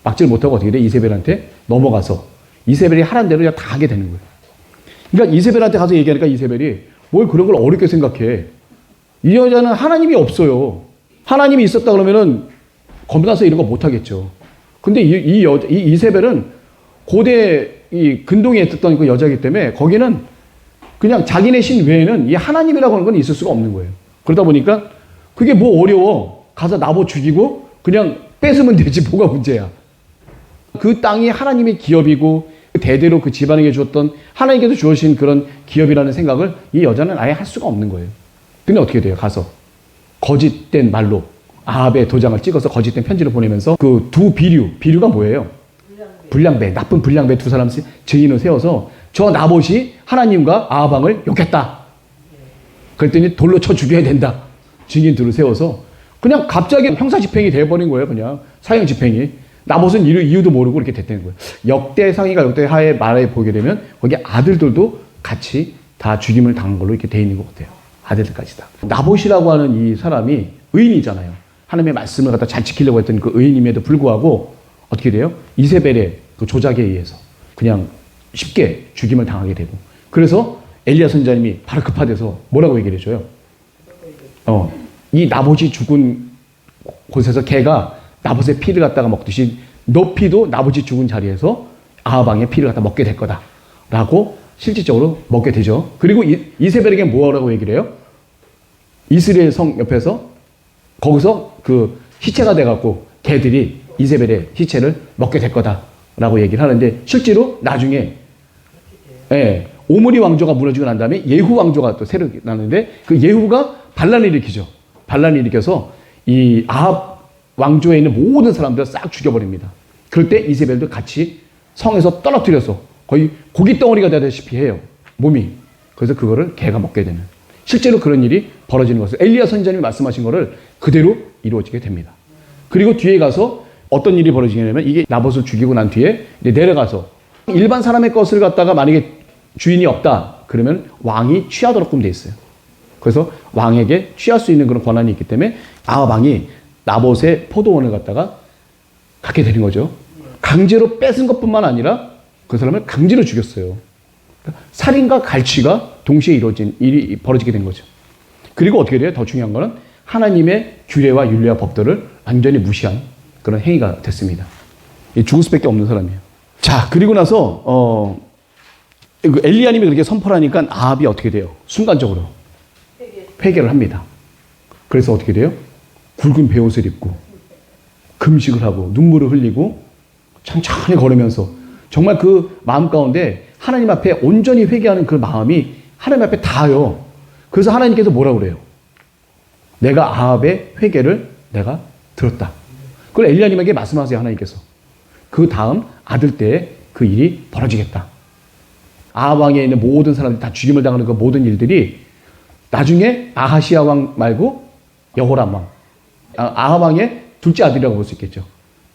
막지를 못하고 어떻게 돼? 이세벨한테 넘어가서 이세벨이 하란 대로 그냥 다 하게 되는 거예요. 그러니까 이세벨한테 가서 얘기하니까 이세벨이 뭘 그런 걸 어렵게 생각해. 이 여자는 하나님이 없어요. 하나님이 있었다 그러면은 겁나서 이런 거 못하겠죠. 근데 이 이세벨은 고대 이 근동에 있었던 그 여자이기 때문에 거기는 그냥 자기네 신 외에는 이 하나님이라고 하는 건 있을 수가 없는 거예요. 그러다 보니까 그게 뭐 어려워. 가서 나보 죽이고 그냥 뺏으면 되지 뭐가 문제야. 그 땅이 하나님의 기업이고 대대로 그 집안에게 주었던 하나님께서 주어진 그런 기업이라는 생각을 이 여자는 아예 할 수가 없는 거예요. 근데 어떻게 돼요? 가서 거짓된 말로 아합의 도장을 찍어서 거짓된 편지를 보내면서 그 두 비류가 뭐예요? 불량배, 나쁜 불량배 두 사람 증인을 세워서 저 나봇이 하나님과 아합 왕을 욕했다. 그랬더니 돌로 쳐 죽여야 된다. 증인들을 세워서 그냥 갑자기 형사 집행이 되어버린 거예요. 그냥 사형 집행이. 나봇은 이유도 모르고 이렇게 됐다는 거예요. 역대상이가 역대하에 말해 보게 되면 거기 아들들도 같이 다 죽임을 당한 걸로 이렇게 돼 있는 것 같아요. 아들들까지 다. 나봇이라고 하는 이 사람이 의인이잖아요. 하나님의 말씀을 갖다 잘 지키려고 했던 그 의인임에도 불구하고 어떻게 돼요? 이세벨의 그 조작에 의해서 그냥 쉽게 죽임을 당하게 되고 그래서 엘리야 선지자님이 바로 급하돼서 뭐라고 얘기를 해줘요? 이 나봇이 죽은 곳에서 개가 나봇의 피를 갖다가 먹듯이 너 피도 나봇이 죽은 자리에서 아합 왕의 피를 갖다 먹게 될 거다 라고 실질적으로 먹게 되죠. 그리고 이세벨에게 뭐라고 얘기를 해요? 이스라엘 성 옆에서 거기서 그 시체가 돼갖고 개들이 이세벨의 시체를 먹게 될 거다라고 얘기를 하는데 실제로 나중에 오므리 왕조가 무너지고 난 다음에 예후 왕조가 또 새로 나는데 그 예후가 반란을 일으키죠. 반란을 일으켜서 이 아합 왕조에 있는 모든 사람들을 싹 죽여버립니다. 그럴 때 이세벨도 같이 성에서 떨어뜨려서 거의 고기 덩어리가 되다시피 해요. 몸이. 그래서 그거를 개가 먹게 되는. 실제로 그런 일이 벌어지는 것을 엘리야 선지자님이 말씀하신 거를 그대로 이루어지게 됩니다. 그리고 뒤에 가서 어떤 일이 벌어지냐면 이게 나봇을 죽이고 난 뒤에 이제 내려가서 일반 사람의 것을 갖다가 만약에 주인이 없다 그러면 왕이 취하도록끔 돼 있어요. 그래서 왕에게 취할 수 있는 그런 권한이 있기 때문에 아합 왕이 나봇의 포도원을 갖다가 갖게 되는 거죠. 강제로 뺏은 것뿐만 아니라 그 사람을 강제로 죽였어요. 그러니까 살인과 갈취가 동시에 이루어진 일이 벌어지게 된 거죠. 그리고 어떻게 돼요? 더 중요한 거는 하나님의 규례와 윤례와 법도를 완전히 무시한 그런 행위가 됐습니다. 죽을 수밖에 없는 사람이에요. 자, 그리고 나서 엘리야님이 그렇게 선포하니까 아합이 어떻게 돼요? 순간적으로 회개를 합니다. 그래서 어떻게 돼요? 굵은 베옷을 입고 금식을 하고 눈물을 흘리고 천천히 걸으면서 정말 그 마음 가운데 하나님 앞에 온전히 회개하는 그 마음이 하나님 앞에 닿아요. 그래서 하나님께서 뭐라고 그래요? 내가 아합의 회개를 내가 들었다. 그걸 엘리야님에게 말씀하세요. 하나님께서. 그 다음 아들 때에 그 일이 벌어지겠다. 아합 왕에 있는 모든 사람들이 다 죽임을 당하는 그 모든 일들이 나중에 아하시아 왕 말고 여호람 왕, 아합 왕의 둘째 아들이라고 볼 수 있겠죠.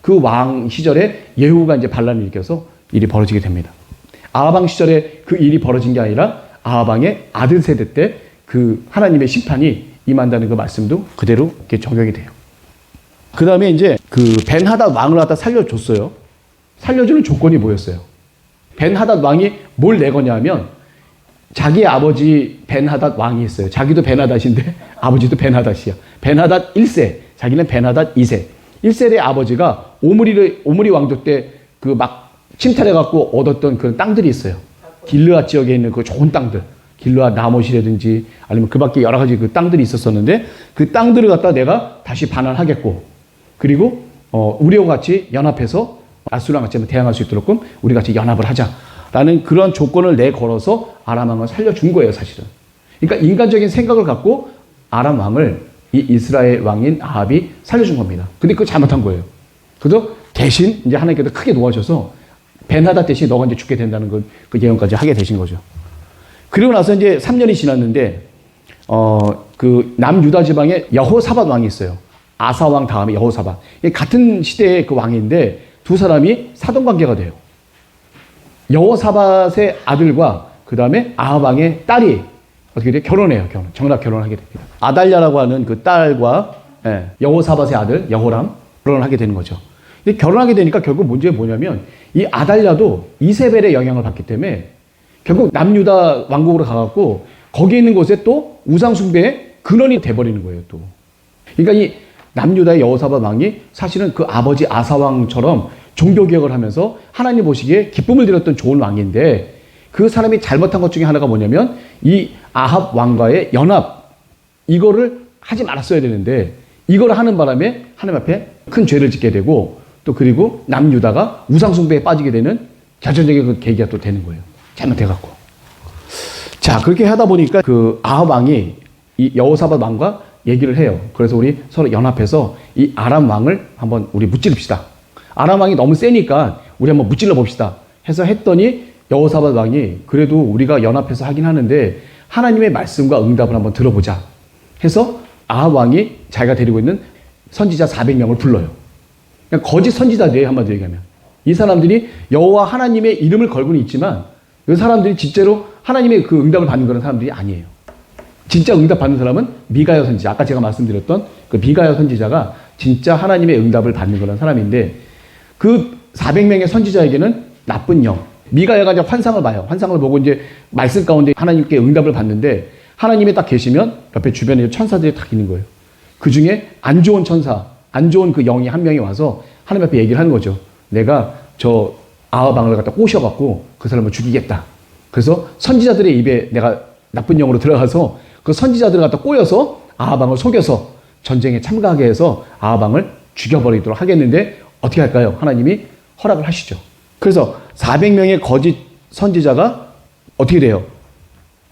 그 왕 시절에 예후가 이제 반란을 일으켜서 일이 벌어지게 됩니다. 아합 왕 시절에 그 일이 벌어진 게 아니라 아합 왕의 아들 세대 때 그 하나님의 심판이 임한다는 그 말씀도 그대로 이렇게 적용이 돼요. 그 다음에 이제 그 벤하닷 왕을 갖다 살려줬어요. 살려주는 조건이 뭐였어요? 벤하닷 왕이 뭘 내거냐 하면 자기의 아버지 벤하닷 왕이 있어요. 자기도 벤하닷인데 아버지도 벤하닷이야. 벤하닷 1세, 자기는 벤하닷 2세. 1세의 아버지가 오므리 왕조 때 그 막 침탈해갖고 얻었던 그런 땅들이 있어요. 길르앗 지역에 있는 그 좋은 땅들. 길르앗 나못이라든지 아니면 그 밖에 여러 가지 그 땅들이 있었었는데 그 땅들을 갖다 내가 다시 반환하겠고 그리고 우리와 같이 연합해서 아수르랑 같이 대항할 수 있도록 우리 같이 연합을 하자라는 그런 조건을 내걸어서 아람 왕을 살려준 거예요, 사실은. 그러니까 인간적인 생각을 갖고 아람 왕을 이 이스라엘 왕인 아합이 살려준 겁니다. 근데 그거 잘못한 거예요. 그래서 대신 이제 하나님께서 크게 도와줘서 벤하닷 대신 너가 이제 죽게 된다는 그 예언까지 하게 되신 거죠. 그리고 나서 이제 3년이 지났는데 그 남유다 지방에 여호사밧 왕이 있어요. 아사 왕 다음에 여호사밧. 이게 같은 시대의 그 왕인데 두 사람이 사돈 관계가 돼요. 여호사밧의 아들과 그 다음에 아합 왕의 딸이 어떻게 돼요? 결혼해요. 정략 결혼하게 됩니다. 아달랴라고 하는 그 딸과 여호사밧의 아들 여호람 결혼을 하게 되는 거죠. 근데 결혼하게 되니까 결국 문제가 뭐냐면 이 아달랴도 이세벨의 영향을 받기 때문에 결국 남유다 왕국으로 가갖고 거기 있는 곳에 또 우상숭배의 근원이 돼버리는 거예요. 또 그러니까 이 남유다의 여호사밧 왕이 사실은 그 아버지 아사 왕처럼 종교개혁을 하면서 하나님 보시기에 기쁨을 드렸던 좋은 왕인데 그 사람이 잘못한 것 중에 하나가 뭐냐면 이 아합 왕과의 연합 이거를 하지 말았어야 되는데 이걸 하는 바람에 하나님 앞에 큰 죄를 짓게 되고 또 그리고 남유다가 우상숭배에 빠지게 되는 결정적인 그 계기가 또 되는 거예요. 잘못해갖고. 자, 그렇게 하다 보니까 그 아합 왕이 이 여호사밧 왕과 얘기를 해요. 그래서 우리 서로 연합해서 이 아람 왕을 한번 우리 무찌릅시다. 아람 왕이 너무 세니까 우리 한번 무찔러 봅시다. 해서 했더니 여호사밧 왕이 그래도 우리가 연합해서 하긴 하는데 하나님의 말씀과 응답을 한번 들어보자. 해서 아합 왕이 자기가 데리고 있는 선지자 400명을 불러요. 그냥 거짓 선지자들이에요. 한마디로 얘기하면. 이 사람들이 여호와 하나님의 이름을 걸고는 있지만 그 사람들이 진짜로 하나님의 그 응답을 받는 그런 사람들이 아니에요. 진짜 응답 받는 사람은 미가야 선지자. 아까 제가 말씀드렸던 그 미가야 선지자가 진짜 하나님의 응답을 받는 그런 사람인데 그 400명의 선지자에게는 나쁜 영. 미가야가 이제 환상을 봐요. 환상을 보고 이제 말씀 가운데 하나님께 응답을 받는데 하나님이 딱 계시면 옆에 주변에 천사들이 딱 있는 거예요. 그 중에 안 좋은 천사, 안 좋은 그 영이 한 명이 와서 하나님 앞에 얘기를 하는 거죠. 내가 저 아합 왕을 갖다 꼬셔갖고 그 사람을 죽이겠다. 그래서 선지자들의 입에 내가 나쁜 영으로 들어가서 그 선지자들을 갖다 꼬여서 아합 왕을 속여서 전쟁에 참가하게 해서 아합 왕을 죽여버리도록 하겠는데 어떻게 할까요? 하나님이 허락을 하시죠. 그래서 400명의 거짓 선지자가 어떻게 돼요?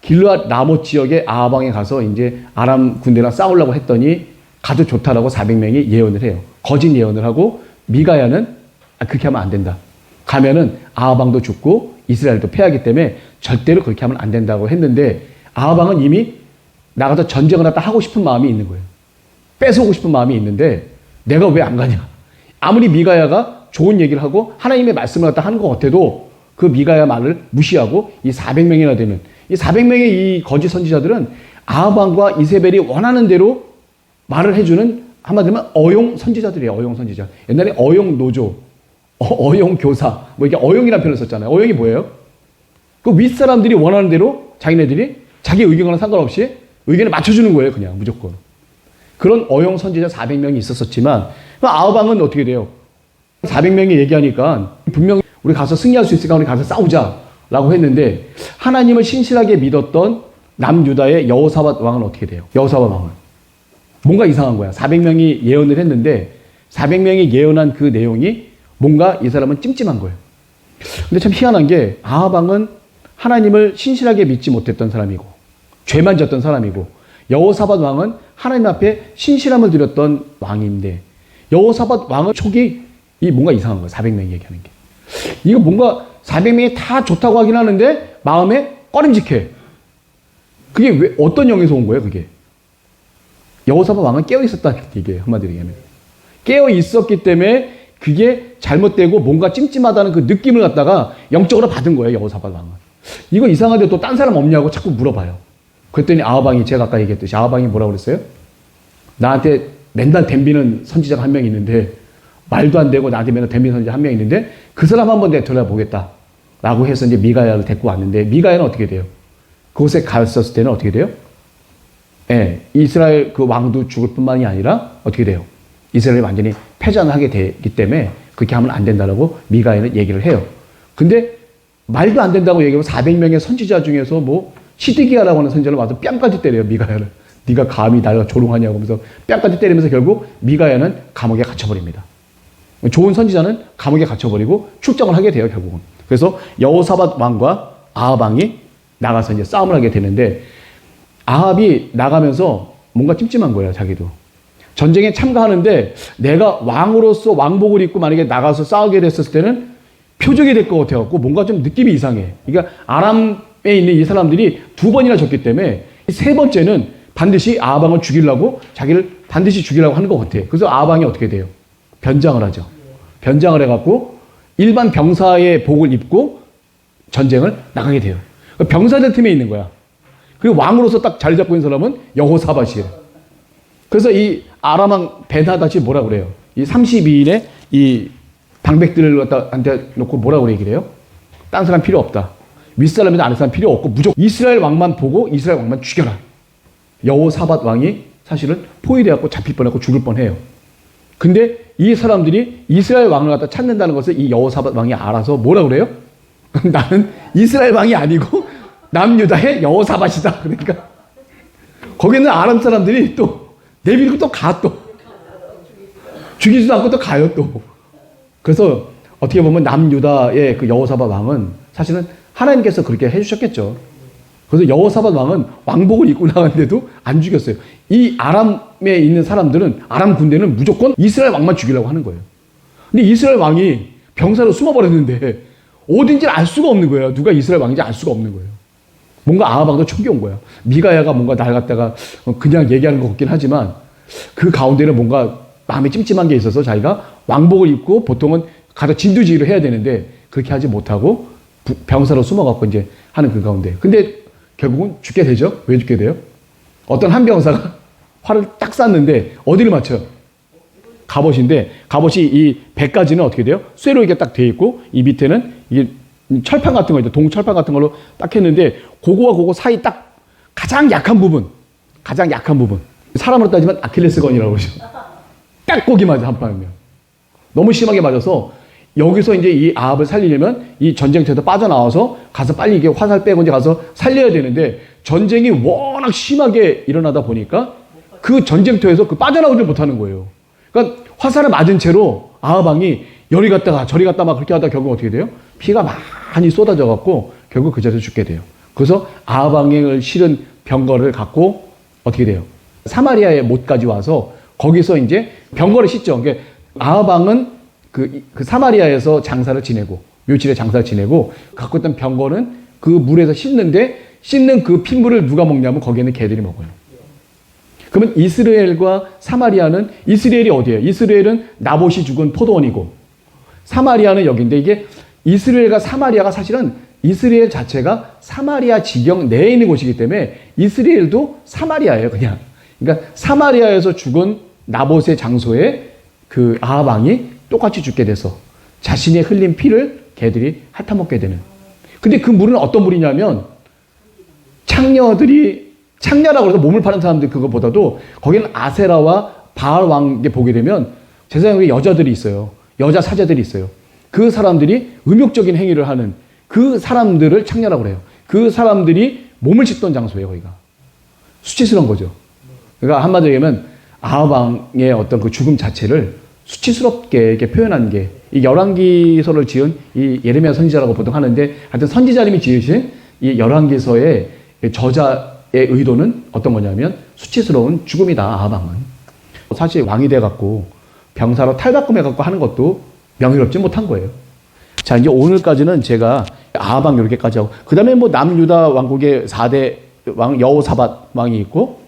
길르앗 라못 지역의 아합 왕에 가서 이제 아람 군대랑 싸우려고 했더니 가도 좋다라고 400명이 예언을 해요. 거짓 예언을 하고 미가야는 그렇게 하면 안 된다. 가면은 아합 왕도 죽고 이스라엘도 패하기 때문에 절대로 그렇게 하면 안 된다고 했는데 아합 왕은 이미 나가서 전쟁을 갖다 하고 싶은 마음이 있는 거예요. 뺏어오고 싶은 마음이 있는데 내가 왜 안 가냐. 아무리 미가야가 좋은 얘기를 하고 하나님의 말씀을 갖다 하는 것 같아도 그 미가야 말을 무시하고 이 400명이나 되는 이 400명의 이 거짓 선지자들은 아합 왕과 이세벨이 원하는 대로 말을 해주는 한마디로 하면 어용 선지자들이에요. 어용 선지자. 옛날에 어용 노조, 어용 교사, 뭐 이게 어용이라는 표현을 썼잖아요. 어용이 뭐예요? 그 윗사람들이 원하는 대로 자기네들이 자기 의견과는 상관없이 의견을 맞춰주는 거예요. 그냥 무조건. 그런 어용 선지자 400명이 있었지만 아합 왕은 어떻게 돼요? 400명이 얘기하니까 분명히 우리 가서 승리할 수 있으니까 우리 가서 싸우자라고 했는데 하나님을 신실하게 믿었던 남유다의 여호사밧 왕은 어떻게 돼요? 여호사밧 왕은 뭔가 이상한 거야. 400명이 예언을 했는데 400명이 예언한 그 내용이 뭔가 이 사람은 찜찜한 거예요. 근데 참 희한한 게 아합 왕은 하나님을 신실하게 믿지 못했던 사람이고 죄만 졌던 사람이고 여호사밧 왕은 하나님 앞에 신실함을 드렸던 왕인데 여호사밧 왕의 촉이 이 뭔가 이상한 거예요. 400명이 얘기하는 게. 이거 뭔가 400명이 다 좋다고 하긴 하는데 마음에 꺼림직해. 그게 왜 어떤 영에서 온 거예요? 그게. 여호사밧 왕은 깨어 있었다 이게 한마디로 얘기하면. 깨어 있었기 때문에 그게 잘못되고 뭔가 찜찜하다는 그 느낌을 갖다가 영적으로 받은 거예요. 여호사밧 왕은. 이거 이상한데 또 딴 사람 없냐고 자꾸 물어봐요. 그랬더니 아합 왕이 제가 아까 얘기했듯이 아합 왕이 뭐라고 그랬어요? 나한테 맨날 덤비는 선지자가 한 명 있는데 말도 안 되고 나한테 맨날 덤비는 선지자 한 명 있는데 그 사람 한번 내가 들어보겠다 라고 해서 이제 미가야를 데리고 왔는데 미가야는 어떻게 돼요? 그곳에 갔었을 때는 어떻게 돼요? 예, 이스라엘 그 왕도 죽을 뿐만이 아니라 어떻게 돼요? 이스라엘이 완전히 패전하게 되기 때문에 그렇게 하면 안 된다라고 미가야는 얘기를 해요. 근데 말도 안 된다고 얘기하면 400명의 선지자 중에서 뭐 시드기야라고 하는 선지자를 와서 뺨까지 때려요. 미가야를. 네가 감히 나를 조롱하냐고 하면서 뺨까지 때리면서 결국 미가야는 감옥에 갇혀버립니다. 좋은 선지자는 감옥에 갇혀버리고 출정을 하게 돼요. 결국은. 그래서 여호사밧 왕과 아합 왕이 나가서 이제 싸움을 하게 되는데 아합이 나가면서 뭔가 찜찜한 거예요. 자기도. 전쟁에 참가하는데 내가 왕으로서 왕복을 입고 만약에 나가서 싸우게 됐을 때는 표적이 될 것 같아갖고 뭔가 좀 느낌이 이상해. 그러니까 아람에 있는 이 사람들이 두 번이나 졌기 때문에 세 번째는 반드시 아하방을 죽이려고 자기를 반드시 죽이려고 하는 것 같아. 그래서 아하방이 어떻게 돼요? 변장을 하죠. 변장을 해갖고 일반 병사의 복을 입고 전쟁을 나가게 돼요. 병사들 팀에 있는 거야. 그리고 왕으로서 딱 자리 잡고 있는 사람은 여호사밧이에요. 그래서 이 아람왕 벤하닷이 뭐라 그래요? 이 32인의 이 방백들을 갖다 한테 놓고 뭐라고 얘기를 해요? 딴 사람 필요 없다. 윗사람이나 아랫사람 필요 없고 무조건 이스라엘 왕만 보고 이스라엘 왕만 죽여라. 여호사밧 왕이 사실은 포위되었고 잡힐 뻔했고 죽을 뻔해요. 근데 이 사람들이 이스라엘 왕을 갖다 찾는다는 것을 이 여호사밧 왕이 알아서 뭐라 그래요? 나는 이스라엘 왕이 아니고 남유다의 여호사밧이다. 그러니까 거기는 아람 사람들이 또 내밀고 또 가 또. 죽이지도 않고 또 가요 또. 그래서 어떻게 보면 남유다의 그 여호사밧 왕은 사실은 하나님께서 그렇게 해주셨겠죠. 그래서 여호사밧 왕은 왕복을 입고 나갔는데도 안 죽였어요. 이 아람에 있는 사람들은 아람 군대는 무조건 이스라엘 왕만 죽이려고 하는 거예요. 근데 이스라엘 왕이 병사로 숨어버렸는데 어딘지 알 수가 없는 거예요. 누가 이스라엘 왕인지 알 수가 없는 거예요. 뭔가 아하방도 총겨온 거야. 미가야가 뭔가 날 갖다가 그냥 얘기하는 것 같긴 하지만 그 가운데는 뭔가 마음에 찜찜한 게 있어서 자기가 왕복을 입고 보통은 가서 진두지휘를 해야 되는데 그렇게 하지 못하고 병사로 숨어갖고 이제 하는 그 가운데. 근데 결국은 죽게 되죠. 왜 죽게 돼요? 어떤 한 병사가 활을 딱 쐈는데 어디를 맞춰요? 갑옷인데 갑옷이 이 배까지는 어떻게 돼요? 쇠로 이게 딱 돼 있고 이 밑에는 이게 철판 같은 거 있죠. 동철판 같은 걸로 딱 했는데 그거와 그거 사이 딱 가장 약한 부분 사람으로 따지면 아킬레스건이라고 그러죠. 딱 거기 맞아 한 방이면. 너무 심하게 맞아서 여기서 이제 이 아합을 살리려면 이 전쟁터에서 빠져나와서 가서 빨리 이게 화살 빼고 이제 가서 살려야 되는데 전쟁이 워낙 심하게 일어나다 보니까 그 전쟁터에서 그 빠져나오지 못하는 거예요. 그러니까 화살을 맞은 채로 아합왕이 열이 갔다가 저리 갔다 막 그렇게 하다 결국 어떻게 돼요? 피가 많이 쏟아져 갖고 결국 그 자리에서 죽게 돼요. 그래서 아합왕을 실은 병거를 갖고 어떻게 돼요? 사마리아의 못까지 와서 거기서 이제 병거를 싣죠. 그러니까 아합왕은 그 사마리아에서 장사를 지내고 묘칠에 장사를 지내고 갖고 있던 병거는 그 물에서 씻는 그 핏물을 누가 먹냐면 거기에는 개들이 먹어요. 그러면 이스라엘과 사마리아는 이스라엘이 어디예요? 이스라엘은 나봇이 죽은 포도원이고 사마리아는 여기인데 이게 이스라엘과 사마리아가 사실은 이스라엘 자체가 사마리아 지경 내에 있는 곳이기 때문에 이스라엘도 사마리아예요, 그냥. 그러니까 사마리아에서 죽은 나봇의 장소에 그 아합 왕이 똑같이 죽게 돼서 자신의 흘린 피를 개들이 핥아먹게 되는. 근데 그 물은 어떤 물이냐면 창녀라고 해서 몸을 파는 사람들 그거보다도 거기는 아세라와 바알 왕에 보게 되면 제사장에 여자들이 있어요. 여자 사제들이 있어요. 그 사람들이 음욕적인 행위를 하는 그 사람들을 창녀라고 그래요. 그 사람들이 몸을 씻던 장소예요, 거기가. 수치스러운 거죠. 그러니까 한마디로 얘기하면 아합 왕의 어떤 그 죽음 자체를 수치스럽게 이렇게 표현한 게 이 열왕기서를 지은 이 예레미야 선지자라고 보통 하는데 하여튼 선지자님이 지으신 이 열왕기서의 저자의 의도는 어떤 거냐면 수치스러운 죽음이다, 아합 왕은. 사실 왕이 돼갖고 병사로 탈바꿈해갖고 하는 것도 명예롭지 못한 거예요. 자, 이제 오늘까지는 제가 아합 왕 이렇게까지 하고 그 다음에 뭐 남유다 왕국의 4대 왕 여호사밧 왕이 있고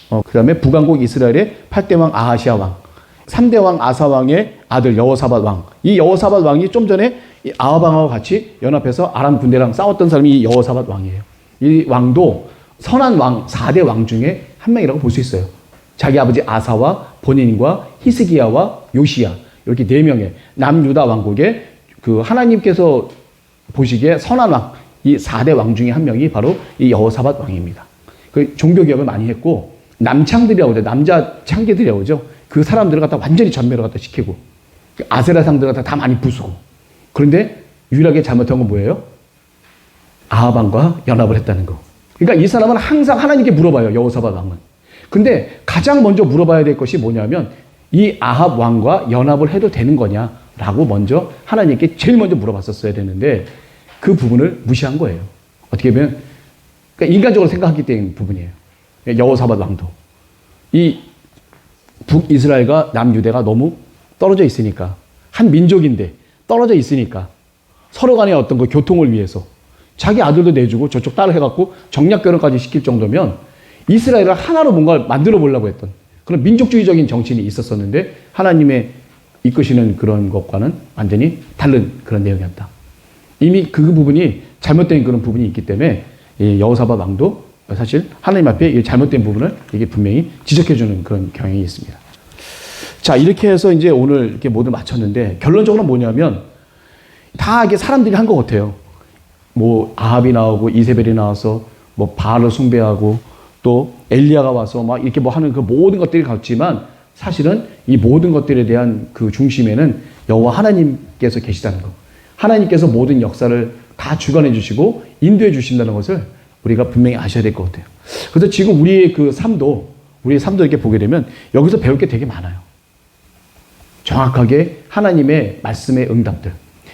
그 다음에 북왕국 이스라엘의 8대 왕 아하시아 왕 3대 왕 아사 왕의 아들 여호사밧 왕. 이 여호사밧 왕이 좀 전에 이 아합 왕하고 같이 연합해서 아람 군대랑 싸웠던 사람이 이 여호사밧 왕이에요. 이 왕도 선한 왕 4대 왕 중에 한 명이라고 볼 수 있어요. 자기 아버지 아사와 본인과 히스기야와 요시야 이렇게 4명의 남유다 왕국의 그 하나님께서 보시기에 선한 왕 이 4대 왕 중에 한 명이 바로 이 여호사밧 왕입니다. 그 종교개혁을 많이 했고 남창들이라고 하죠. 남자 창기들이라고 하죠. 그 사람들을 갖다 완전히 전멸을 갖다 시키고 아세라상들을 갖다 다 많이 부수고 그런데 유일하게 잘못한 건 뭐예요? 아합 왕과 연합을 했다는 거. 그러니까 이 사람은 항상 하나님께 물어봐요. 여호사밧 왕은. 근데 가장 먼저 물어봐야 될 것이 뭐냐면 이 아합 왕과 연합을 해도 되는 거냐라고 먼저 하나님께 제일 먼저 물어봤었어야 되는데 그 부분을 무시한 거예요. 어떻게 보면 그러니까 인간적으로 생각하기 때문에 부분이에요. 여호사밧 왕도 이 북이스라엘과 남유대가 너무 떨어져 있으니까 한 민족인데 떨어져 있으니까 서로 간의 어떤 그 교통을 위해서 자기 아들도 내주고 저쪽 딸을 해갖고 정략 결혼까지 시킬 정도면 이스라엘을 하나로 뭔가 만들어 보려고 했던 그런 민족주의적인 정신이 있었었는데 하나님의 이끄시는 그런 것과는 완전히 다른 그런 내용이었다. 이미 그 부분이 잘못된 그런 부분이 있기 때문에 이 여호사밧 왕도 사실 하나님 앞에 이 잘못된 부분을 이게 분명히 지적해주는 그런 경향이 있습니다. 자, 이렇게 해서 이제 오늘 이렇게 모두 마쳤는데 결론적으로 뭐냐면 다 이게 사람들이 한 것 같아요. 뭐 아합이 나오고 이세벨이 나와서 뭐 바알을 숭배하고 또 엘리야가 와서 막 이렇게 뭐 하는 그 모든 것들이 같지만 사실은 이 모든 것들에 대한 그 중심에는 여호와 하나님께서 계시다는 것. 하나님께서 모든 역사를 다 주관해 주시고 인도해 주신다는 것을 우리가 분명히 아셔야 될 것 같아요. 그래서 지금 우리의 삶도 이렇게 보게 되면 여기서 배울 게 되게 많아요. 정확하게 하나님의 말씀의 응답들.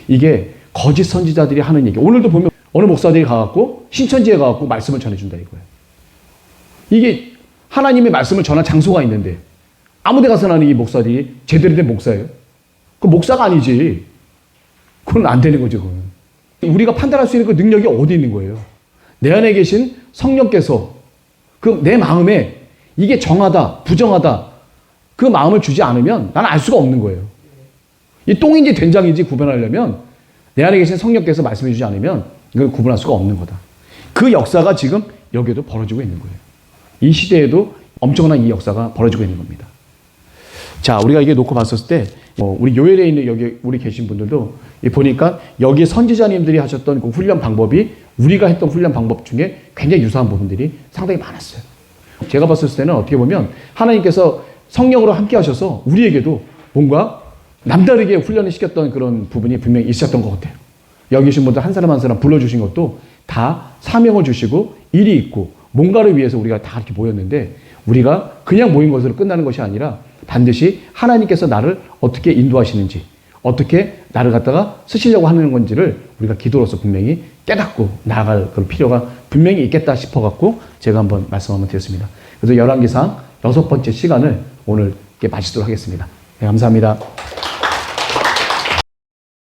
이게 거짓 선지자들이 하는 얘기. 오늘도 보면 어느 목사들이 가갖고 신천지에 가갖고 말씀을 전해준다 이거예요. 이게 하나님의 말씀을 전할 장소가 있는데 아무 데 가서나 하는 이 목사들이 제대로 된 목사예요? 그 목사가 아니지. 그건 안 되는 거죠. 그건. 우리가 판단할 수 있는 그 능력이 어디 있는 거예요? 내 안에 계신 성령께서 그 내 마음에 이게 정하다, 부정하다 그 마음을 주지 않으면 나는 알 수가 없는 거예요. 이 똥인지 된장인지 구분하려면 내 안에 계신 성령께서 말씀해 주지 않으면 이걸 구분할 수가 없는 거다. 그 역사가 지금 여기에도 벌어지고 있는 거예요. 이 시대에도 엄청난 이 역사가 벌어지고 있는 겁니다. 자, 우리가 이게 놓고 봤었을 때 우리 요엘에 있는 여기 우리 계신 분들도 보니까 여기 선지자님들이 하셨던 그 훈련 방법이 우리가 했던 훈련 방법 중에 굉장히 유사한 부분들이 상당히 많았어요. 제가 봤을 때는 어떻게 보면 하나님께서 성령으로 함께 하셔서 우리에게도 뭔가 남다르게 훈련을 시켰던 그런 부분이 분명히 있었던 것 같아요. 여기 계신 분들 한 사람 한 사람 불러주신 것도 다 사명을 주시고 일이 있고 뭔가를 위해서 우리가 다 이렇게 모였는데 우리가 그냥 모인 것으로 끝나는 것이 아니라 반드시 하나님께서 나를 어떻게 인도하시는지 어떻게 나를 갖다가 쓰시려고 하는 건지를 우리가 기도로서 분명히 깨닫고 나아갈 그런 필요가 분명히 있겠다 싶어갖고 제가 한번 말씀 한번 드렸습니다. 그래서 열왕기상 6번째 시간을 오늘 마치도록 하겠습니다. 네, 감사합니다.